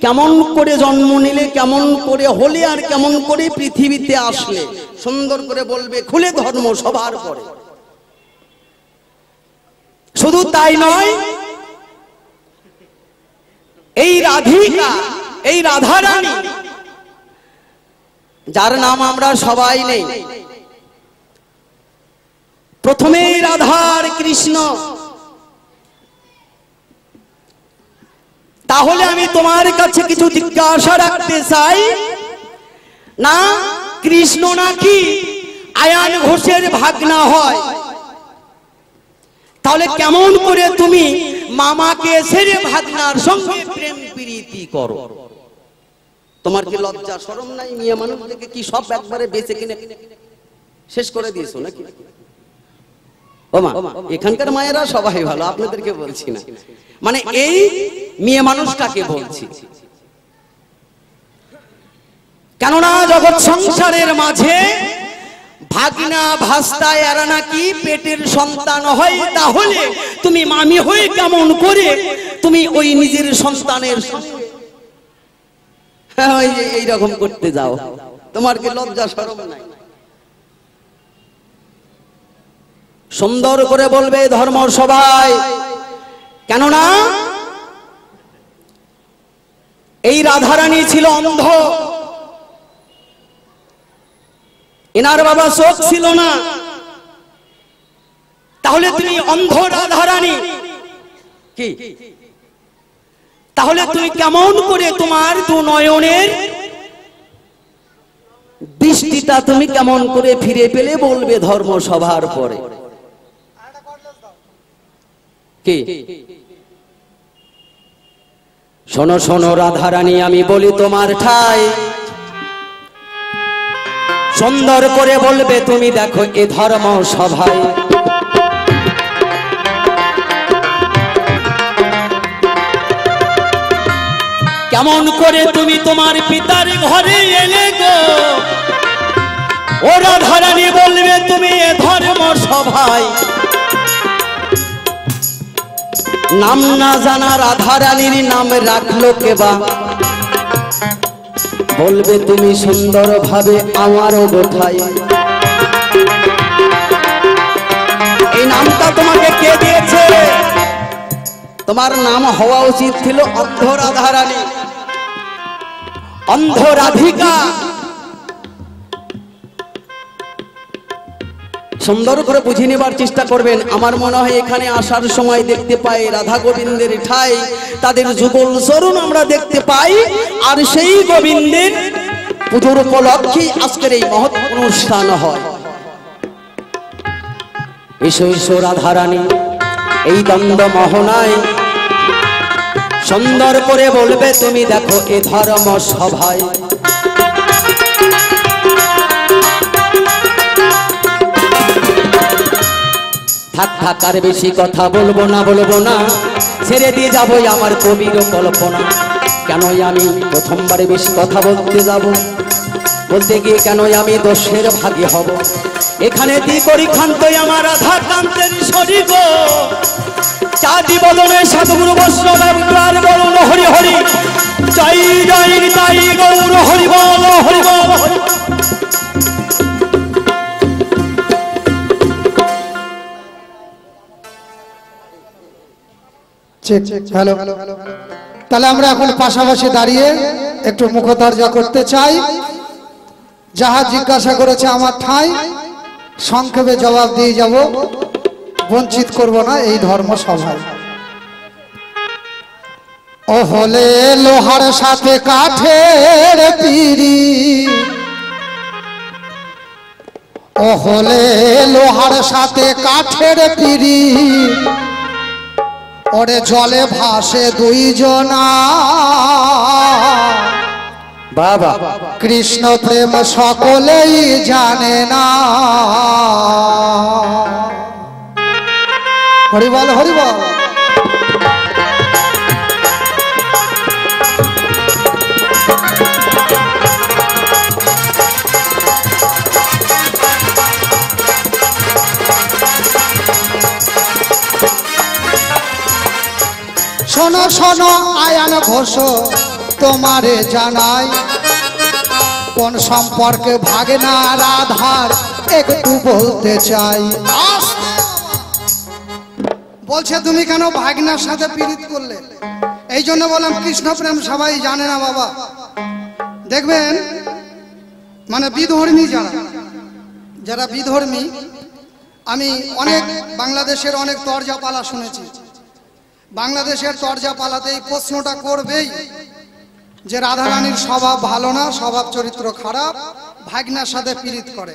[SPEAKER 1] কেমন করে জন্ম নিলে, কেমন করে হলে, আর কেমন করে পৃথিবীতে আসলে? সুন্দর করে বলবে, খুলে ধর্ম সবার পরে। শুধু তাই নয়, এই রাধিকা, এই রাধারানী, যার নাম আমরা সবাই নেই, প্রথমেই রাধার কৃষ্ণ। তাহলে আমি তোমার কাছে কিছু জিজ্ঞাসা রাখতে চাই, না কৃষ্ণ নাকি আয়ান ঘোষের ভাগনা হয়? তাহলে কেমন করে তুমি মামাকে ছেড়ে ভাগনার সঙ্গে প্রেম প্রীতি করো? তোমার কি লজ্জা শরম নাই? মেয়ে মানুষদেরকে কি সব একবারে বেঁচে কিনে শেষ করে দিয়েছো নাকি? ওমা, এখানকার মায়েরা সবাই ভালো, আপনাদেরকে বলছি না। মানে এই মেয়ে মানুষটাকে বলছি, কেননা জগৎ সংসারের মাঝে ভাগনা ভাস্তা এরা নাকি পেটের সন্তান হয়। তাহলে তুমি মামি হয়ে কেমন করে তুমি ওই নিজের সন্তানের এইরকম করতে যাও? তোমার কি লজ্জা শরম নাই? সুন্দর করে বলবে ধর্ম সবাই, কেননা এই রাধারানী ছিল অন্ধ, এনার বাবা চোখ ছিল না। তাহলে তুমি অন্ধ রাধারানী কি? তাহলে তুমি কেমন করে তোমার দু নয়নের দৃষ্টিটা তুমি কেমন করে ফিরে পেলে? বলবে ধর্ম সভার পরে কি? শোনো শোনো রাধারানী, আমি বলি তোমার ঠাই, সুন্দর করে বলবে তুমি। দেখো এ ধর্ম সভায় কেমন করে তুমি তোমার পিতার ঘরে এলে গো? ও রাধারানী বলবে তুমি এ ধর্ম সভায় নাম না জানা রাধারানীর নাম রাখলো কেবা? বলবে তুমি সুন্দর ভাবে আমারও গোঠাই। এই নামটা তোমাকে কে দিয়েছে? তোমার নাম হওয়া উচিত ছিল অন্ধ রাধারানী, অন্ধ রাধিকা। সুন্দর করে বুঝে নেবার চেষ্টা করবেন। আমার মনে হয় এখানে আসার সময় দেখতে পাই রাধা গোবিন্দের ঠাই, তাদের যুগল চরণ আমরা দেখতে পাই। আর সেই গোবিন্দের পুজোর উপলক্ষে আজকের এই মহৎ অনুষ্ঠান হয়। এসো এসো রাধারানী এই দ্বন্দ্ব মোহনায়, সুন্দর করে বলবে তুমি। দেখো এ ধর্ম সভায় থাক থাক আর বেশি কথা বলবো না, বলবো না, ছেড়ে দিয়ে যাবো আমার কবির কল্পনা। কেন আমি প্রথমবারে বেশি কথা বলতে যাব? বলতে গিয়ে কেন আমি দোষের ভাগী হব? এখানে দি করি খান্ত আমার রাধা কান্তের শরীর গো। চাঁদি বদনে সতগুরু বৈষ্ণব বলুন হরি হরি, জয় জয় তাই গৌর হরি বল, হরি বল।
[SPEAKER 2] Check hello. তাহলে আমরা এখন পাশাপাশি দাঁড়িয়ে একটু মুখোদর্জা করতে চাই। যাহা জিজ্ঞাসা করেছে আমার ঠাঁই সংক্ষেপে জবাব দিয়ে যাব, বঞ্চিত করব না এই ধর্ম সভায়। ও হলে লোহার সাথে কাঠের পিড়ি, ও হলে লোহার সাথে কাঠের পিড়ি, ওরে জলে ভাসে দুইজনা,
[SPEAKER 1] বাবা
[SPEAKER 2] কৃষ্ণ প্রেম সকলেই জানে না। হরিবল হরিবল। শোনো শোনো আয়ান ঘোষ তোমারে জানাই, কোন সম্পর্কে ভাগনা রাধার একটু বলতে চাই। বলছে তুমি কেন ভাগনার সাথে পীড়িত করলে? এই জন্য বললাম কৃষ্ণ প্রেম সবাই জানে না বাবা। দেখবেন মানে বিধর্মী যারা বিধর্মী, আমি অনেক বাংলাদেশের অনেক তরজা পালা শুনেছি। বাংলাদেশের তরজা পালাতে এই প্রশ্নটা করবেই যে রাধারানীর স্বভাব ভালো না, স্বভাব চরিত্র খারাপ, ভাগনার সাথে পীড়িত করে।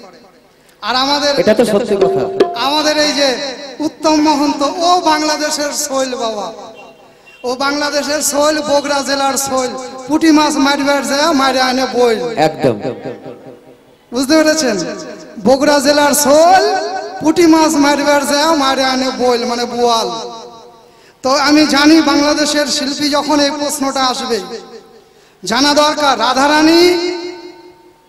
[SPEAKER 2] আর আমাদের
[SPEAKER 1] এটা তো সত্যি কথা।
[SPEAKER 2] আমাদের এই যে উত্তম মহন্ত, ও বাংলাদেশের সোহেল বাবা, ও বাংলাদেশের সোহেল, বগুড়া জেলার সোহেল, পুঁটি মাছ মারবার যায় মারে আনে বইল।
[SPEAKER 1] একদম
[SPEAKER 2] বুঝতে পেরেছেন? বগুড়া জেলার সোহেল পুঁটি মাছ মারবার যায় মারে আনে বইল, মানে বোয়াল। তো আমি জানি বাংলাদেশের শিল্পী যখন এই প্রশ্নটা আসবে, জানা দরকার রাধারানী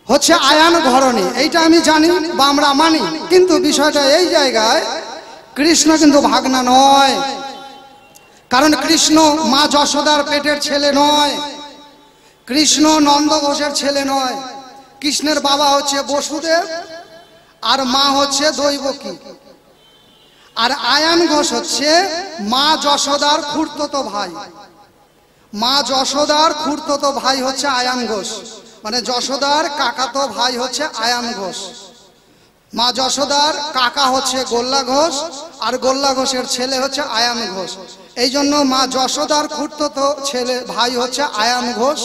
[SPEAKER 2] হচ্ছে আয়ান ঘরণী, এইটা আমি জানি বা আমরা মানি। কিন্তু বিষয়টা এই জায়গায়, কৃষ্ণ কিন্তু ভাগনা নয়। কারণ কৃষ্ণ মা যশোদার পেটের ছেলে নয়, কৃষ্ণ নন্দ ঘোষের ছেলে নয়। কৃষ্ণের বাবা হচ্ছে বসুদেব আর মা হচ্ছে দৈবকী। আর আয়ান ঘোষ হচ্ছে মা যশোদার খুড়তুতো ভাই। মা যশোদার খুড়তুতো ভাই হচ্ছে আয়ান ঘোষ, মানে যশোদার কাকাতো ভাই হচ্ছে আয়ান ঘোষ। মা যশোদার কাকা হচ্ছে গোল্লা ঘোষ, আর গোল্লা ঘোষের ছেলে হচ্ছে আয়ান ঘোষ। এই জন্য মা যশোদার খুড়তুতো ছেলে ভাই হচ্ছে আয়ান ঘোষ।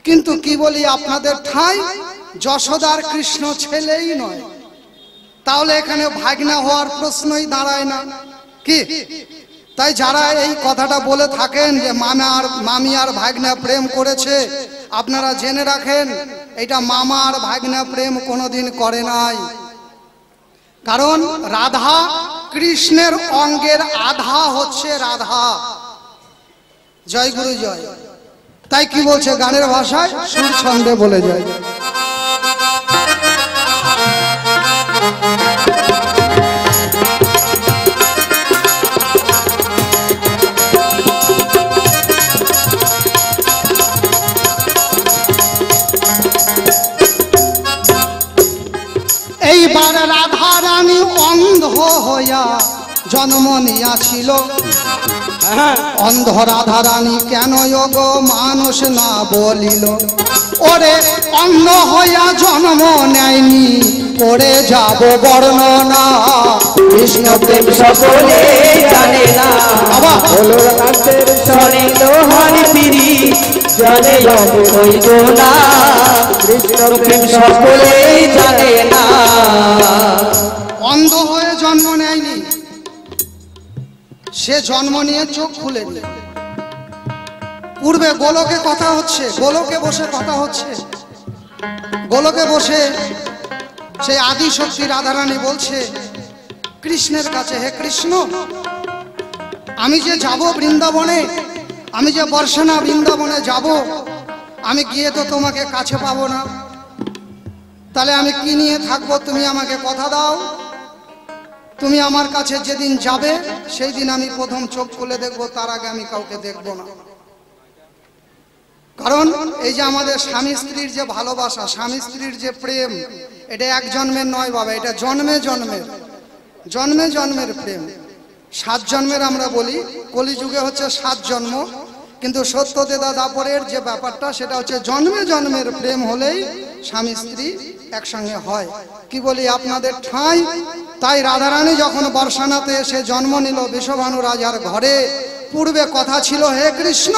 [SPEAKER 2] কিন্তু কি বলি আপনাদের ঠাঁই, যশোদার কৃষ্ণ ছেলেই নয়। তাহলে এখানে ভাগনা হওয়ার প্রশ্নই দাঁড়ায় না কি? তাই যারা এই কথাটা বলে থাকেন যে মামি আর ভাগনা প্রেম করেছে, আপনারা জেনে রাখেন এটা মামা আর ভাগনা প্রেম কোনোদিন করে নাই। কারণ রাধা কৃষ্ণের অঙ্গের আধা হচ্ছে রাধা। জয় গুরু জয়। তাই কি বলছে গানের ভাষায়, সুর ছন্দে বলে যায়। এইবার রাধা রানী অন্ধ হইয়া জন্ম নিয়াছিল। অন্ধ রাধা রানী কেন গো মানুষ না বলিল? ওরে অন্ধ হইয়া জন্ম নেয়নি, করে যাব বর্ণনা।
[SPEAKER 1] কৃষ্ণ প্রেম সকলে জানে না, হলো কান্তের সনে লোহার পিড়ি, জানে হইব না। কৃষ্ণ প্রেম সকলে জানে না।
[SPEAKER 2] অন্ধ হয়ে জন্ম নেয়নি, সে জন্ম নিয়ে চোখ খুলেনি। পূর্বে গোলকে কথা হচ্ছে, গোলকে বসে কথা হচ্ছে। গোলকে বসে সেই আদি শক্তি রাধারানী বলছে কৃষ্ণের কাছে, হে কৃষ্ণ, আমি যে যাব বৃন্দাবনে, আমি যে বর্ষনা বৃন্দাবনে যাব, আমি গিয়ে তো তোমাকে কাছে পাবো না। তাহলে আমি কি নিয়ে থাকবো? তুমি আমাকে কথা দাও, তুমি আমার কাছে যেদিন যাবে সেই দিন আমি প্রথম চোখ খুলে দেখবো, তার আগে আমি কাউকে দেখবো না। কারণ এই যে আমাদের স্বামী স্ত্রীর যে ভালোবাসা, স্বামী স্ত্রীর যে প্রেম, এটা এক জন্মের নয় বাবা, এটা জন্মে জন্মের প্রেম। সাত জন্মের আমরা বলি, কলিযুগে হচ্ছে 7 জন্ম, কিন্তু সত্যদেদা দাপরের যে ব্যাপারটা সেটা হচ্ছে জন্মে জন্মের প্রেম হলেই স্বামী স্ত্রী একসঙ্গে হয়। কি বলি আপনাদের ঠাঁই। তাই রাধারানী যখন বর্ষানাতে এসে জন্ম নিল বিষভানু রাজার ঘরে, পূর্বে কথা ছিল, হে কৃষ্ণ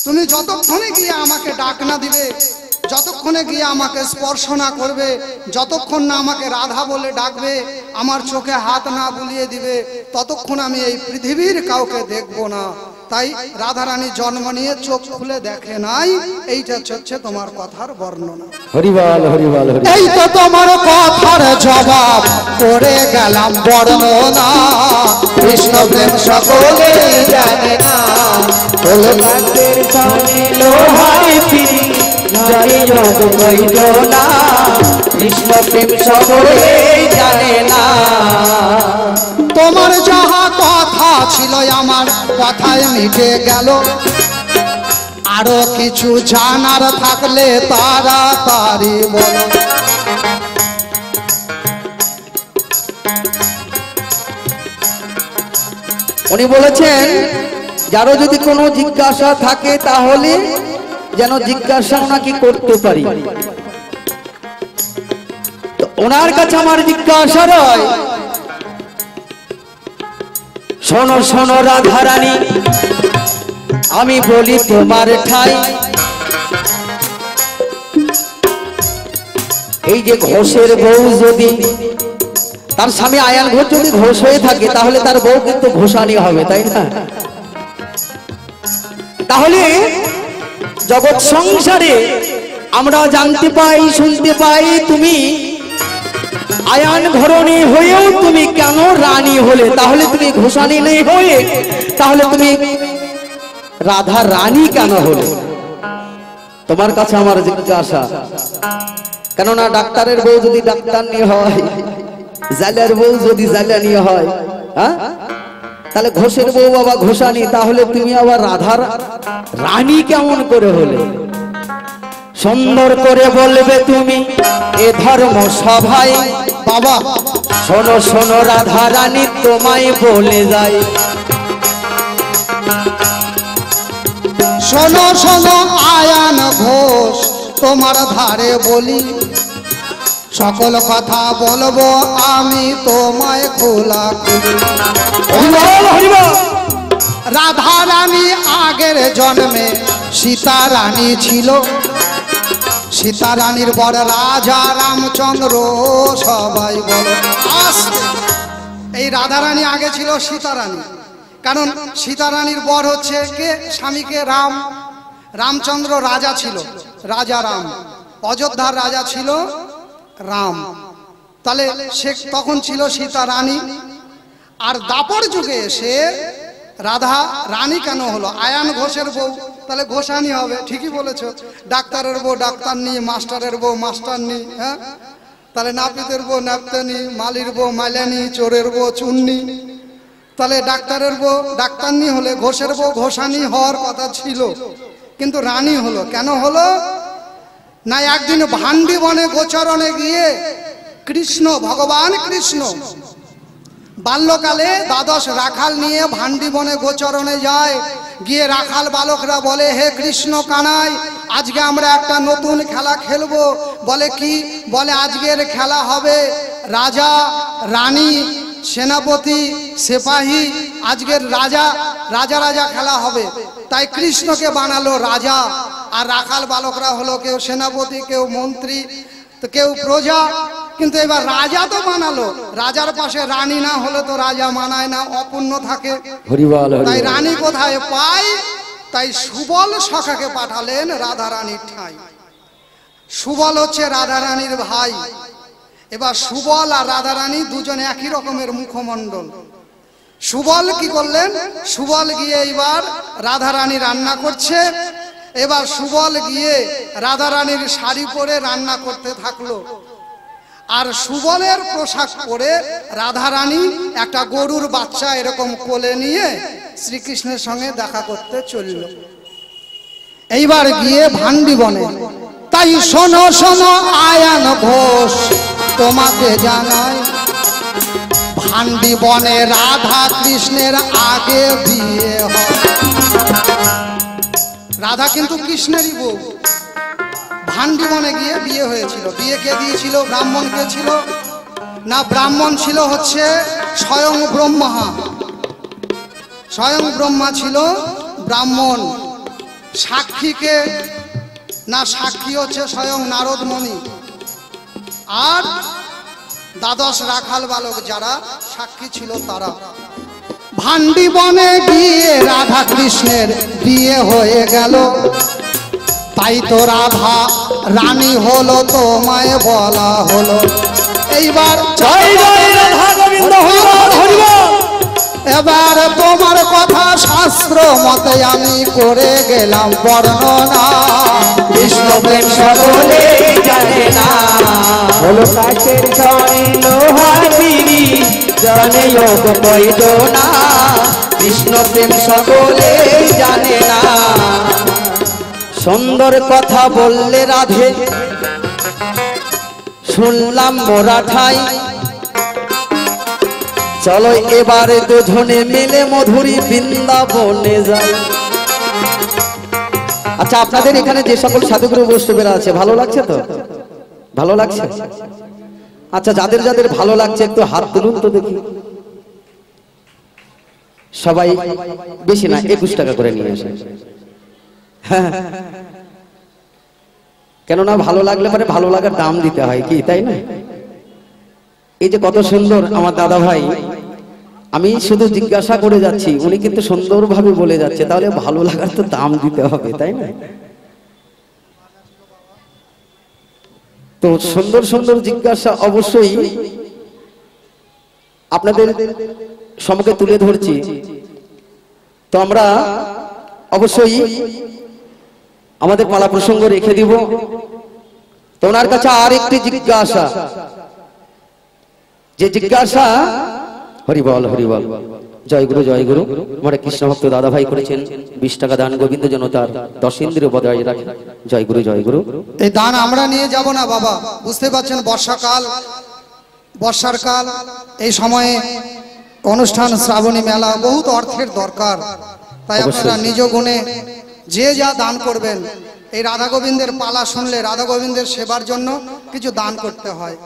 [SPEAKER 2] তুমি যতক্ষণে গিয়ে আমাকে ডাক না দিবে, যতক্ষণে গিয়ে আমাকে স্পর্শ না করবে, যতক্ষণ না আমাকে রাধা বলে ডাকবে, আমার চোখে হাত না বুলিয়ে দিবে, ততক্ষণ আমি এই পৃথিবীর কাউকে দেখব না। তাই রাধারানী জন্ম নিয়ে চোখ খুলে দেখে নাই। এইটা হচ্ছে তোমার কথার বর্ণনা।
[SPEAKER 1] হরিবল হরিবল হরি।
[SPEAKER 2] এই তো তোমার কথার জবাব করে গেলাম বর্ণনা। কৃষ্ণ প্রেম সকলে জানে না,
[SPEAKER 1] লোকের সামনে লোহারে পিরি জানি যত কইল না, কৃষ্ণ প্রেম সকলে জানে না।
[SPEAKER 2] তোমার যাহা কথা ছিল আমার কথায় মিটে গেল, আরো কিছু জানার থাকলে তাড়াতাড়ি বলো।
[SPEAKER 1] উনি বলেছেন যারও যদি কোনো জিজ্ঞাসা থাকে তাহলে যেন জিজ্ঞাসা ওনাকে করতে পারি। তো ওনার কাছে আমার জিজ্ঞাসা রয়, শোনো শোনো রাধারানী আমি বলি তোমার ঠাই, এই যে ঘোষের বউ যদি তার স্বামী আয়ান ঘোষ যদি ঘোষ হয়ে থাকে তাহলে তার বউ কিন্তু ঘোষানি হবে, তাই না? তাহলে জগৎ সংসারে আমরা জানতে পাই শুনতে পাই তুমি আয়ান ঘরণী হয়েও তুমি কেন রানী হলে? তাহলে তুমি ঘোষানি নেই হয়ে তাহলে তুমি রাধা রানী কেন হলে? তোমার কাছে আমার জিজ্ঞাসা। কেননা ডাক্তারের বউ যদি ডাক্তার নিয়ে হয়, জালের বউ যদি জালানি হয়, হ্যাঁ, তাহলে ঘোষের বউ বাবা ঘোষানি, তাহলে তুমি আবার রাধার রানী কেমন করে হলে? সুন্দর করে বলবে তুমি এ ধর্ম সভায়,
[SPEAKER 2] বাবা
[SPEAKER 1] শোনো শোনো রাধা রানী তোমায় বলে যায়।
[SPEAKER 2] শোনো শোনো আয়ান ঘোষ তোমার ধারে বলি, সকল কথা বলবো আমি তোমায় খোলা খুলি। রাধা রানী আগের জন্মে সীতা রানী ছিল, সীতা রানীর বর রাজা রামচন্দ্র। সবাই বলো আস্তে। এই রাধা রানী আগে ছিল সীতা রানী, কারণ সীতা রানীর বর হচ্ছে কে? স্বামীকে রাম। রামচন্দ্র রাজা ছিল, রাজা রাম। অযোধ্যার রাজা ছিল রাম। তাহলে সে তখন ছিল সীতা রানী। আর দাপর যুগে এসে রাধা রানী কেন হলো? আয়ান ঘোষের বউ, তাহলে ঘোষানি হবে। ঠিকই বলেছ। ডাক্তারের বউ ডাক্তারনি, মাস্টারের বউ মাস্টারনি, হ্যাঁ, তাহলে নাপিতের বউ নাপতানি, মালির বউ মালানি, চোরের বউ চুন্নি। তাহলে ডাক্তারের বউ ডাক্তারনি হলে ঘোষের বউ ঘোষানি হওয়ার কথা ছিল, কিন্তু রানী হলো। কেন হলো না? একদিন ভান্ডি বনে গোচরণে গিয়ে কৃষ্ণ, ভগবান কৃষ্ণ বাল্যকালে দ্বাদশ রাখাল নিয়ে ভান্ডি বনে গোচরণে যায়। গিয়ে রাখাল বালকরা বলে, হে কৃষ্ণ কানাই, আজকে আমরা একটা নতুন খেলা খেলবো। বলে কি? বলে আজকের খেলা হবে রাজা রানী সেনাপতি সেপাহী, আজকের রাজা রাজা রাজা খেলা হবে। তাই কৃষ্ণকে বানালো রাজা, আর রাখাল বালকরা হলো কেউ সেনাপতি, কেউ মন্ত্রী, তো কেউ প্রজা। কিন্তু এবার রাজা তো বানালো, রাজার পাশে রানী না হলে তো রাজা মানায় না, অপূর্ণ থাকে। তাই রানী কোথায় পায়? তাই সুবল সখাকে পাঠালেন রাধা রানীর ঠাঁই। সুবল হচ্ছে রাধা রানীর ভাই। এবার সুবল আর রাধা রানী দুজনে একই রকমের মুখমণ্ডল। সুবল কি করলেন? সুবল গিয়ে এবার রাধা রানী রান্না করছে। এবার সুবল গিয়ে রাধা রানীর শাড়ি পরে রান্না করতে থাকলো। আর সুবলের পোশাক পরে রাধা রানী একটা গরুর বাচ্চা এরকম কোলে নিয়ে শ্রীকৃষ্ণের সঙ্গে দেখা করতে চলল। এইবার গিয়ে ভান্ডি বনে। তাই শোনো শোনো আয়ান ঘোষ তোমাকে জানাই, ভান্ডি বনে রাধা কৃষ্ণের আগে বিয়ে হয়। রাধা কিন্তু কৃষ্ণেরই বউ। ভান্ডি বনে গিয়ে বিয়ে হয়েছিল। বিয়ে কে দিয়েছিল? ব্রাহ্মণ কে ছিল? না, ব্রাহ্মণ ছিল হচ্ছে স্বয়ং ব্রহ্মা। স্বয়ং ব্রহ্মা ছিল ব্রাহ্মণ। সাক্ষীকে না, সাক্ষী হচ্ছে স্বয়ং নারদ মুনি। আর দ্বাদশ রাখাল বালক যারা সাক্ষী ছিল তারা। ভান্ডি বনে গিয়ে রাধা কৃষ্ণের বিয়ে হয়ে গেল। তাই তো রাধা রানী হলো, তোমায় বলা হলো। এইবার
[SPEAKER 1] জয় জয় রাধা গোবিন্দ হরি বল হরি বল।
[SPEAKER 2] এবার তোমার কথা শাস্ত্র মতে আমি করে গেলাম বর্ণনা।
[SPEAKER 1] কৃষ্ণ প্রেম সকলে জানে না, হলো কাঠের জয় লোহার পিড়ি, জানে যোগ বৈদনা। কৃষ্ণ প্রেম সকলে জানে না। সুন্দর কথা বললে রাধে, শুনলাম মোরা ঠাই। চলো এবারে দুজনে মিলে মধুরী বৃন্দাবনে যাই। আচ্ছা, আপনাদের এখানে যে সকল সাধুগুরু বৈষ্ণবেরা আছে, ভালো লাগছে তো? ভালো লাগছে? আচ্ছা, যাদের যাদের ভালো লাগছে একটু হাত তুলুন তো দেখি। সবাই বেশি না, 21 টাকা করে নিয়ে আসে। হ্যাঁ, কেননা ভালো লাগলে পরে ভালো লাগার দাম দিতে হয়, কি তাই না? এই যে কত সুন্দর আমার দাদা ভাই, আমি শুধু জিজ্ঞাসা করে যাচ্ছি, উনি কিন্তু সুন্দরভাবে বলে যাচ্ছে, তাহলে ভালো লাগার তো দাম দিতে হবে, তাই না? তো সুন্দর সুন্দর জিজ্ঞাসা অবশ্যই আপনাদের সম্মুখে তুলে ধরছি। তো আমরা অবশ্যই আমাদের পালা প্রসঙ্গ রেখে দিব। তো ওনার কাছে আর একটি জিজ্ঞাসা, যে জিজ্ঞাসা, হরি বল হরি বল, জয় গুরু জয় গুরু। আমার কৃষ্ণ ভক্ত দাদা ভাই করেছেন 20 টাকা দান, গোবিন্দ যেন তার 10 ইন্দ্রিয় বজায় রাখে। জয় গুরু জয় গুরু।
[SPEAKER 2] এই দান আমরা নিয়ে যাব না বাবা, বুঝতে পারছেন বর্ষাকাল, বর্ষার কাল, এই সময়ে অনুষ্ঠান, শ্রাবণী মেলা, বহুত অর্থের দরকার। তাই আপনারা নিজ গুণে যে যা দান করবেন, এই রাধা গোবিন্দের পালা শুনলে রাধা গোবিন্দের সেবার জন্য কিছু দান করতে হয়।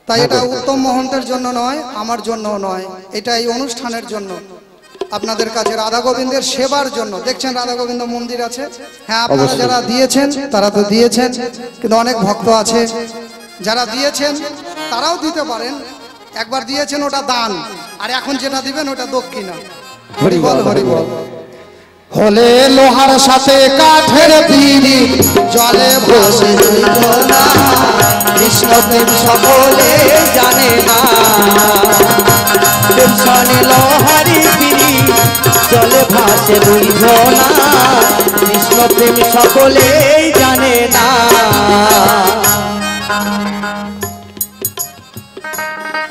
[SPEAKER 2] তাই এটা উত্তম মহন্তের জন্য নয়, আমার জন্য নয়, এটা এই অনুষ্ঠানের জন্য, আপনাদের কাছে রাধা গোবিন্দের সেবার জন্য। দেখছেন রাধা গোবিন্দ মন্দির আছে, হ্যাঁ, আপনারা যারা দিয়েছেন তারা তো দিয়েছেন, কিন্তু অনেক ভক্ত আছে যারা দিয়েছেন, তারাও দিতে পারেন। একবার দিয়েছেন ওটা দান, আর এখন যেটা দিবেন ওটা দক্ষিণা। হরি বল হরি বল। হলে লোহার সাথে কাঠের পিড়ি, জলে ভাসে দুইজনা।
[SPEAKER 1] কৃষ্ণ প্রেম সকলে জানে না, পেছনে লোহারি পিড়ি, জলে ভাসে দুইজনা। কৃষ্ণ প্রেম সকলে জানে না।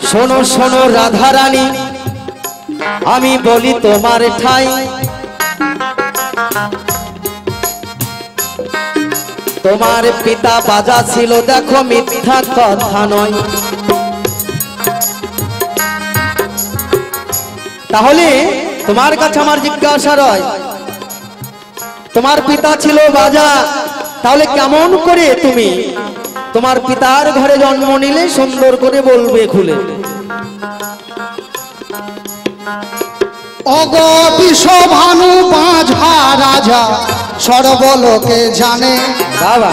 [SPEAKER 1] শোনো শোনো রাধা রানী, আমি বলি তোমার ঠাই। তোমার পিতা বাজা ছিল, দেখো মিথ্যা কথা নয়। তাহলে তোমার কাছে আমার জিজ্ঞাসা রয়, তোমার পিতা ছিল বাজা, তাহলে কেমন করে তুমি তোমার পিতার ঘরে জন্ম নিলে? সুন্দর করে বলবে খুলে।
[SPEAKER 2] অগ বিশ্বভানু বাঁঝা রাজা সর্বলোকে জানে।
[SPEAKER 1] বাবা,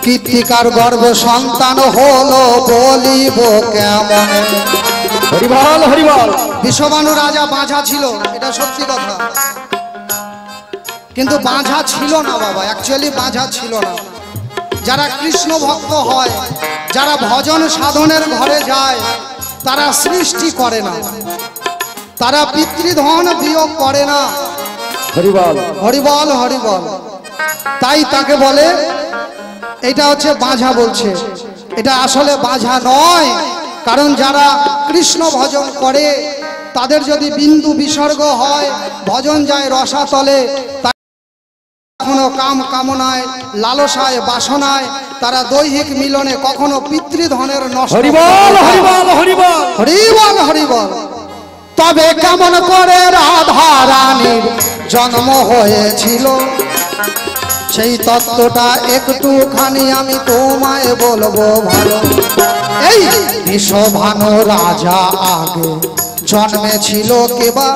[SPEAKER 2] কৃত্তিকার গর্ভ সন্তান হলো, বলিব কেমন।
[SPEAKER 1] হরিবল হরিবল।
[SPEAKER 2] বিশ্বভানু রাজা বাঁঝা ছিল, এটা সত্যি কথা, কিন্তু বাঁঝা ছিল না বাবা, অ্যাকচুয়ালি বাঁঝা ছিল না। যারা কৃষ্ণ ভক্ত হয়, যারা ভজন সাধনের ঘরে যায়, তারা সৃষ্টি করে না, তারা পিতৃধন বিয়োগ করে না।
[SPEAKER 1] হরিবল
[SPEAKER 2] হরিবল হরিবল। তাই তাকে বলে, এটা হচ্ছে বাঁঝা বলছে, এটা আসলে বাঁঝা নয়। কারণ যারা কৃষ্ণ ভজন করে, তাদের যদি বিন্দু বিসর্গ হয়, ভজন যায় রসাতলে, তখন কখনো কাম কামনায়, লালসায়, বাসনায়, তারা দৈহিক মিলনে কখনো পিতৃধনের নষ্ট।
[SPEAKER 1] হরিবল হরিবল হরিবল
[SPEAKER 2] হরিবল হরিবল। তবে কেমন করে রাধা রানীর জন্ম হয়েছিল, সেই তত্ত্বটা একটুখানি আমি তোমায় বলবো ভালো। এই বিষভানু রাজা আগে জন্মেছিল কেবা,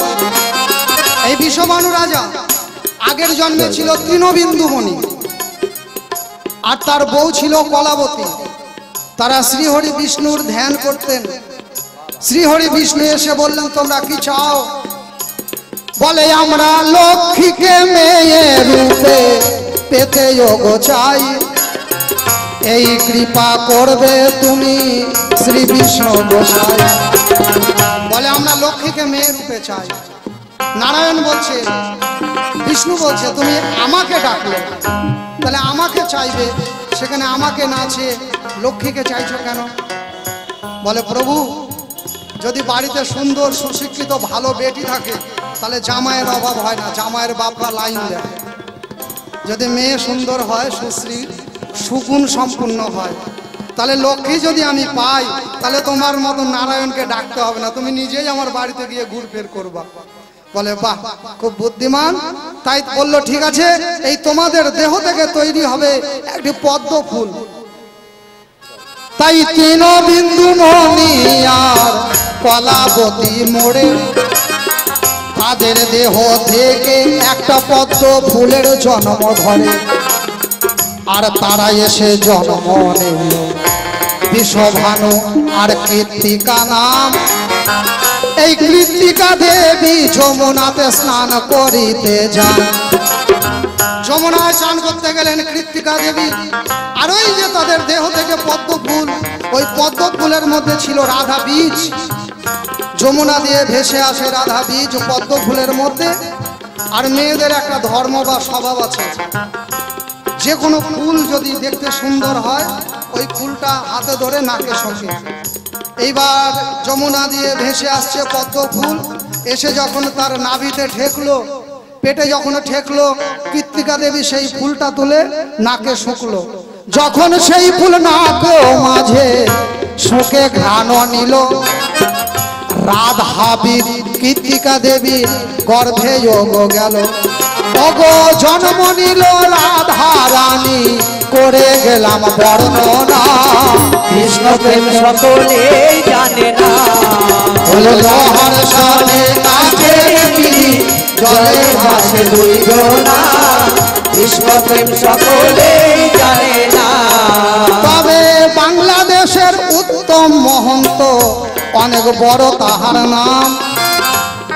[SPEAKER 2] এই বিষভানু রাজা আগের জন্মে ছিল তৃণবিন্দুমণি, আর তার বউ ছিল কলাবতী। তারা শ্রীহরি বিষ্ণুর ধ্যান করতেন। শ্রীহরি বিষ্ণু এসে বললেন, তোমরা কি চাও? বলে, আমরা লক্ষ্মীকে মেয়ে রূপে পেতে যোগ চাই, এই কৃপা করবে তুমি শ্রী বিষ্ণু গোসাই। বলে, আমরা লক্ষ্মীকে মেয়ে রূপে চাই। নারায়ণ বলছে, বিষ্ণু বলছে, তুমি আমাকে ডাকলে, তাহলে আমাকে চাইবে, সেখানে আমাকে না চেয়ে লক্ষ্মীকে চাইছো কেন? বলে, প্রভু, যদি বাড়িতে সুন্দর সুশিক্ষিত ভালো বেটি থাকে তাহলে জামাইয়ের অভাব হয় না, জামাইয়ের বাপরা লাইন দেয়। যদি মেয়ে সুন্দর হয়, সুশ্রী সুগুণ সম্পূর্ণ হয়, তাহলে লক্ষ্মী যদি আমি পাই তাহলে তোমার মতো নারায়ণকে ডাকতে হবে না, তুমি নিজেই আমার বাড়িতে গিয়ে ঘুরফের করবা। বলে, বাহ, খুব বুদ্ধিমান। তাই বললো, ঠিক আছে, এই তোমাদের দেহ থেকে তৈরি হবে একটি পদ্ম ফুল। তাই তৃণবিন্দুমণি আর কলাবতী মোড়ে তাদের দেহ থেকে একটা পদ্ম ফুলের জন্ম ধরে, আর তারা এসে জন্ম নিল বিষভানু আর কৃত্তিকা নাম। এই কৃত্তিকা দেবী যমুনাতে স্নান করিতে যান। যমুনায় স্নান করতে গেলেন কৃত্তিকা দেবী, আর ওই যে তাদের দেহ থেকে পদ্ম ফুল, ওই পদ্ম ফুলের মধ্যে ছিল রাধা বীজ। যমুনা দিয়ে ভেসে আসে রাধা বীজ পদ্ম ফুলের মধ্যে। আর মেয়েদের একটা ধর্ম বা স্বভাব আছে, যে কোনো ফুল যদি দেখতে সুন্দর হয় ওই ফুলটা হাতে ধরে নাকে শোষে। এইবার যমুনা দিয়ে ভেসে আসছে পদ্ম ফুল, এসে যখন তার নাভিতে ঠেকলো, পেটে যখন ঠেকলো, কৃত্তিকা দেবী সেই ফুলটা তুলে নাকে শুকলো। যখন সেই ফুল নাকে মাঝে শুকে ঘ্রাণ নিল, রাধা বীর কৃত্তিকা দেবী গর্ভে যোগ গেল। ওগো জন্ম নিল রাধা রানী, করে গেলাম বর্ণনা।
[SPEAKER 1] কৃষ্ণ প্রেম সকলেই জানে না,
[SPEAKER 2] হলো লহর সানে কাছে পিড়ি,
[SPEAKER 1] জলে ভাসে দুই জনা, কৃষ্ণ প্রেম সকলেই জানে না।
[SPEAKER 2] তবে বাংলাদেশের উত্তম মহন্ত অনেক বড় তাহার নাম।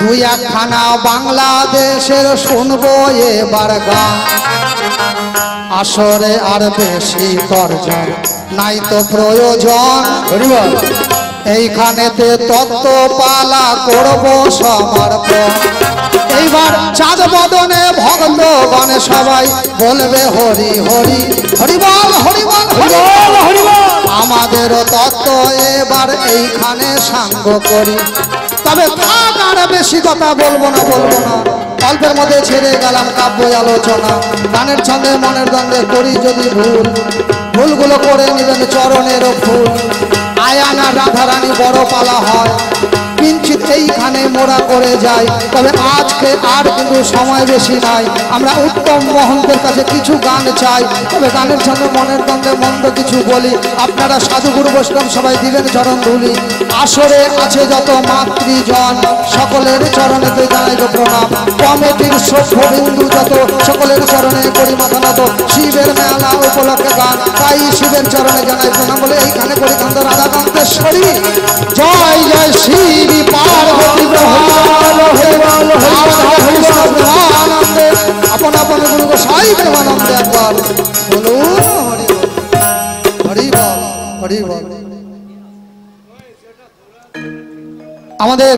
[SPEAKER 2] দুই একখানা বাংলাদেশের শুনবো এবার গান। আসরে আর বেশি দরজা নাই তো প্রয়োজন,
[SPEAKER 1] হরিবল
[SPEAKER 2] এইখানেতে তত্ত্ব পালা করব সমর্পণ। এইবার চাঁদ বদনে ভক্তগণ সবাই বলবে হরি হরি, হরিবল হরিবল হরিবল হরিবল। আমাদের তত্ত্ব এবার এইখানে সাঙ্গ করি। তবে থাক, আর বেশি কথা বলবো না। অল্পের মধ্যে ছেড়ে গেলাম কাব্য আলোচনা। গানের ছন্দে মনের দ্বন্দ্বে করি যদি ভুলগুলো করে নেবেন চরণের ফুল। আয়ানা রাধারানী বড় পালা হয়, কিঞ্চিত এইখানে মোড়া করে যায়। তবে আজকে আর কিন্তু সময় বেশি নাই, আমরা উত্তম মহন্তের কাছে কিছু গান চাই। তবে গানের ছন্দে মনের দ্বন্দ্বে মন্দ কিছু বলি, আপনারা সাধুগুরু বৈষ্ণব সবাই দিবেন চরণ ধুলি। আসরে আছে যত মাতৃজন, সকলের চরণেতে জানাইব প্রণাম। কমিটির সভ্যবিন্দু যত, সকলের চরণে করি মাথা নত। শিবের মেলা উপলক্ষে গান, তাই শিবের চরণে জানাই প্রণাম বলে এইখানে করি কান্ত রাধাকান্তেশ্বরী। জয় জয় শ্রী পার্বতী প্রেমানন্দে, আপন আপন গুরু গোসাই প্রেমানন্দে একবার বলুন হরি বল হরি বল। আমাদের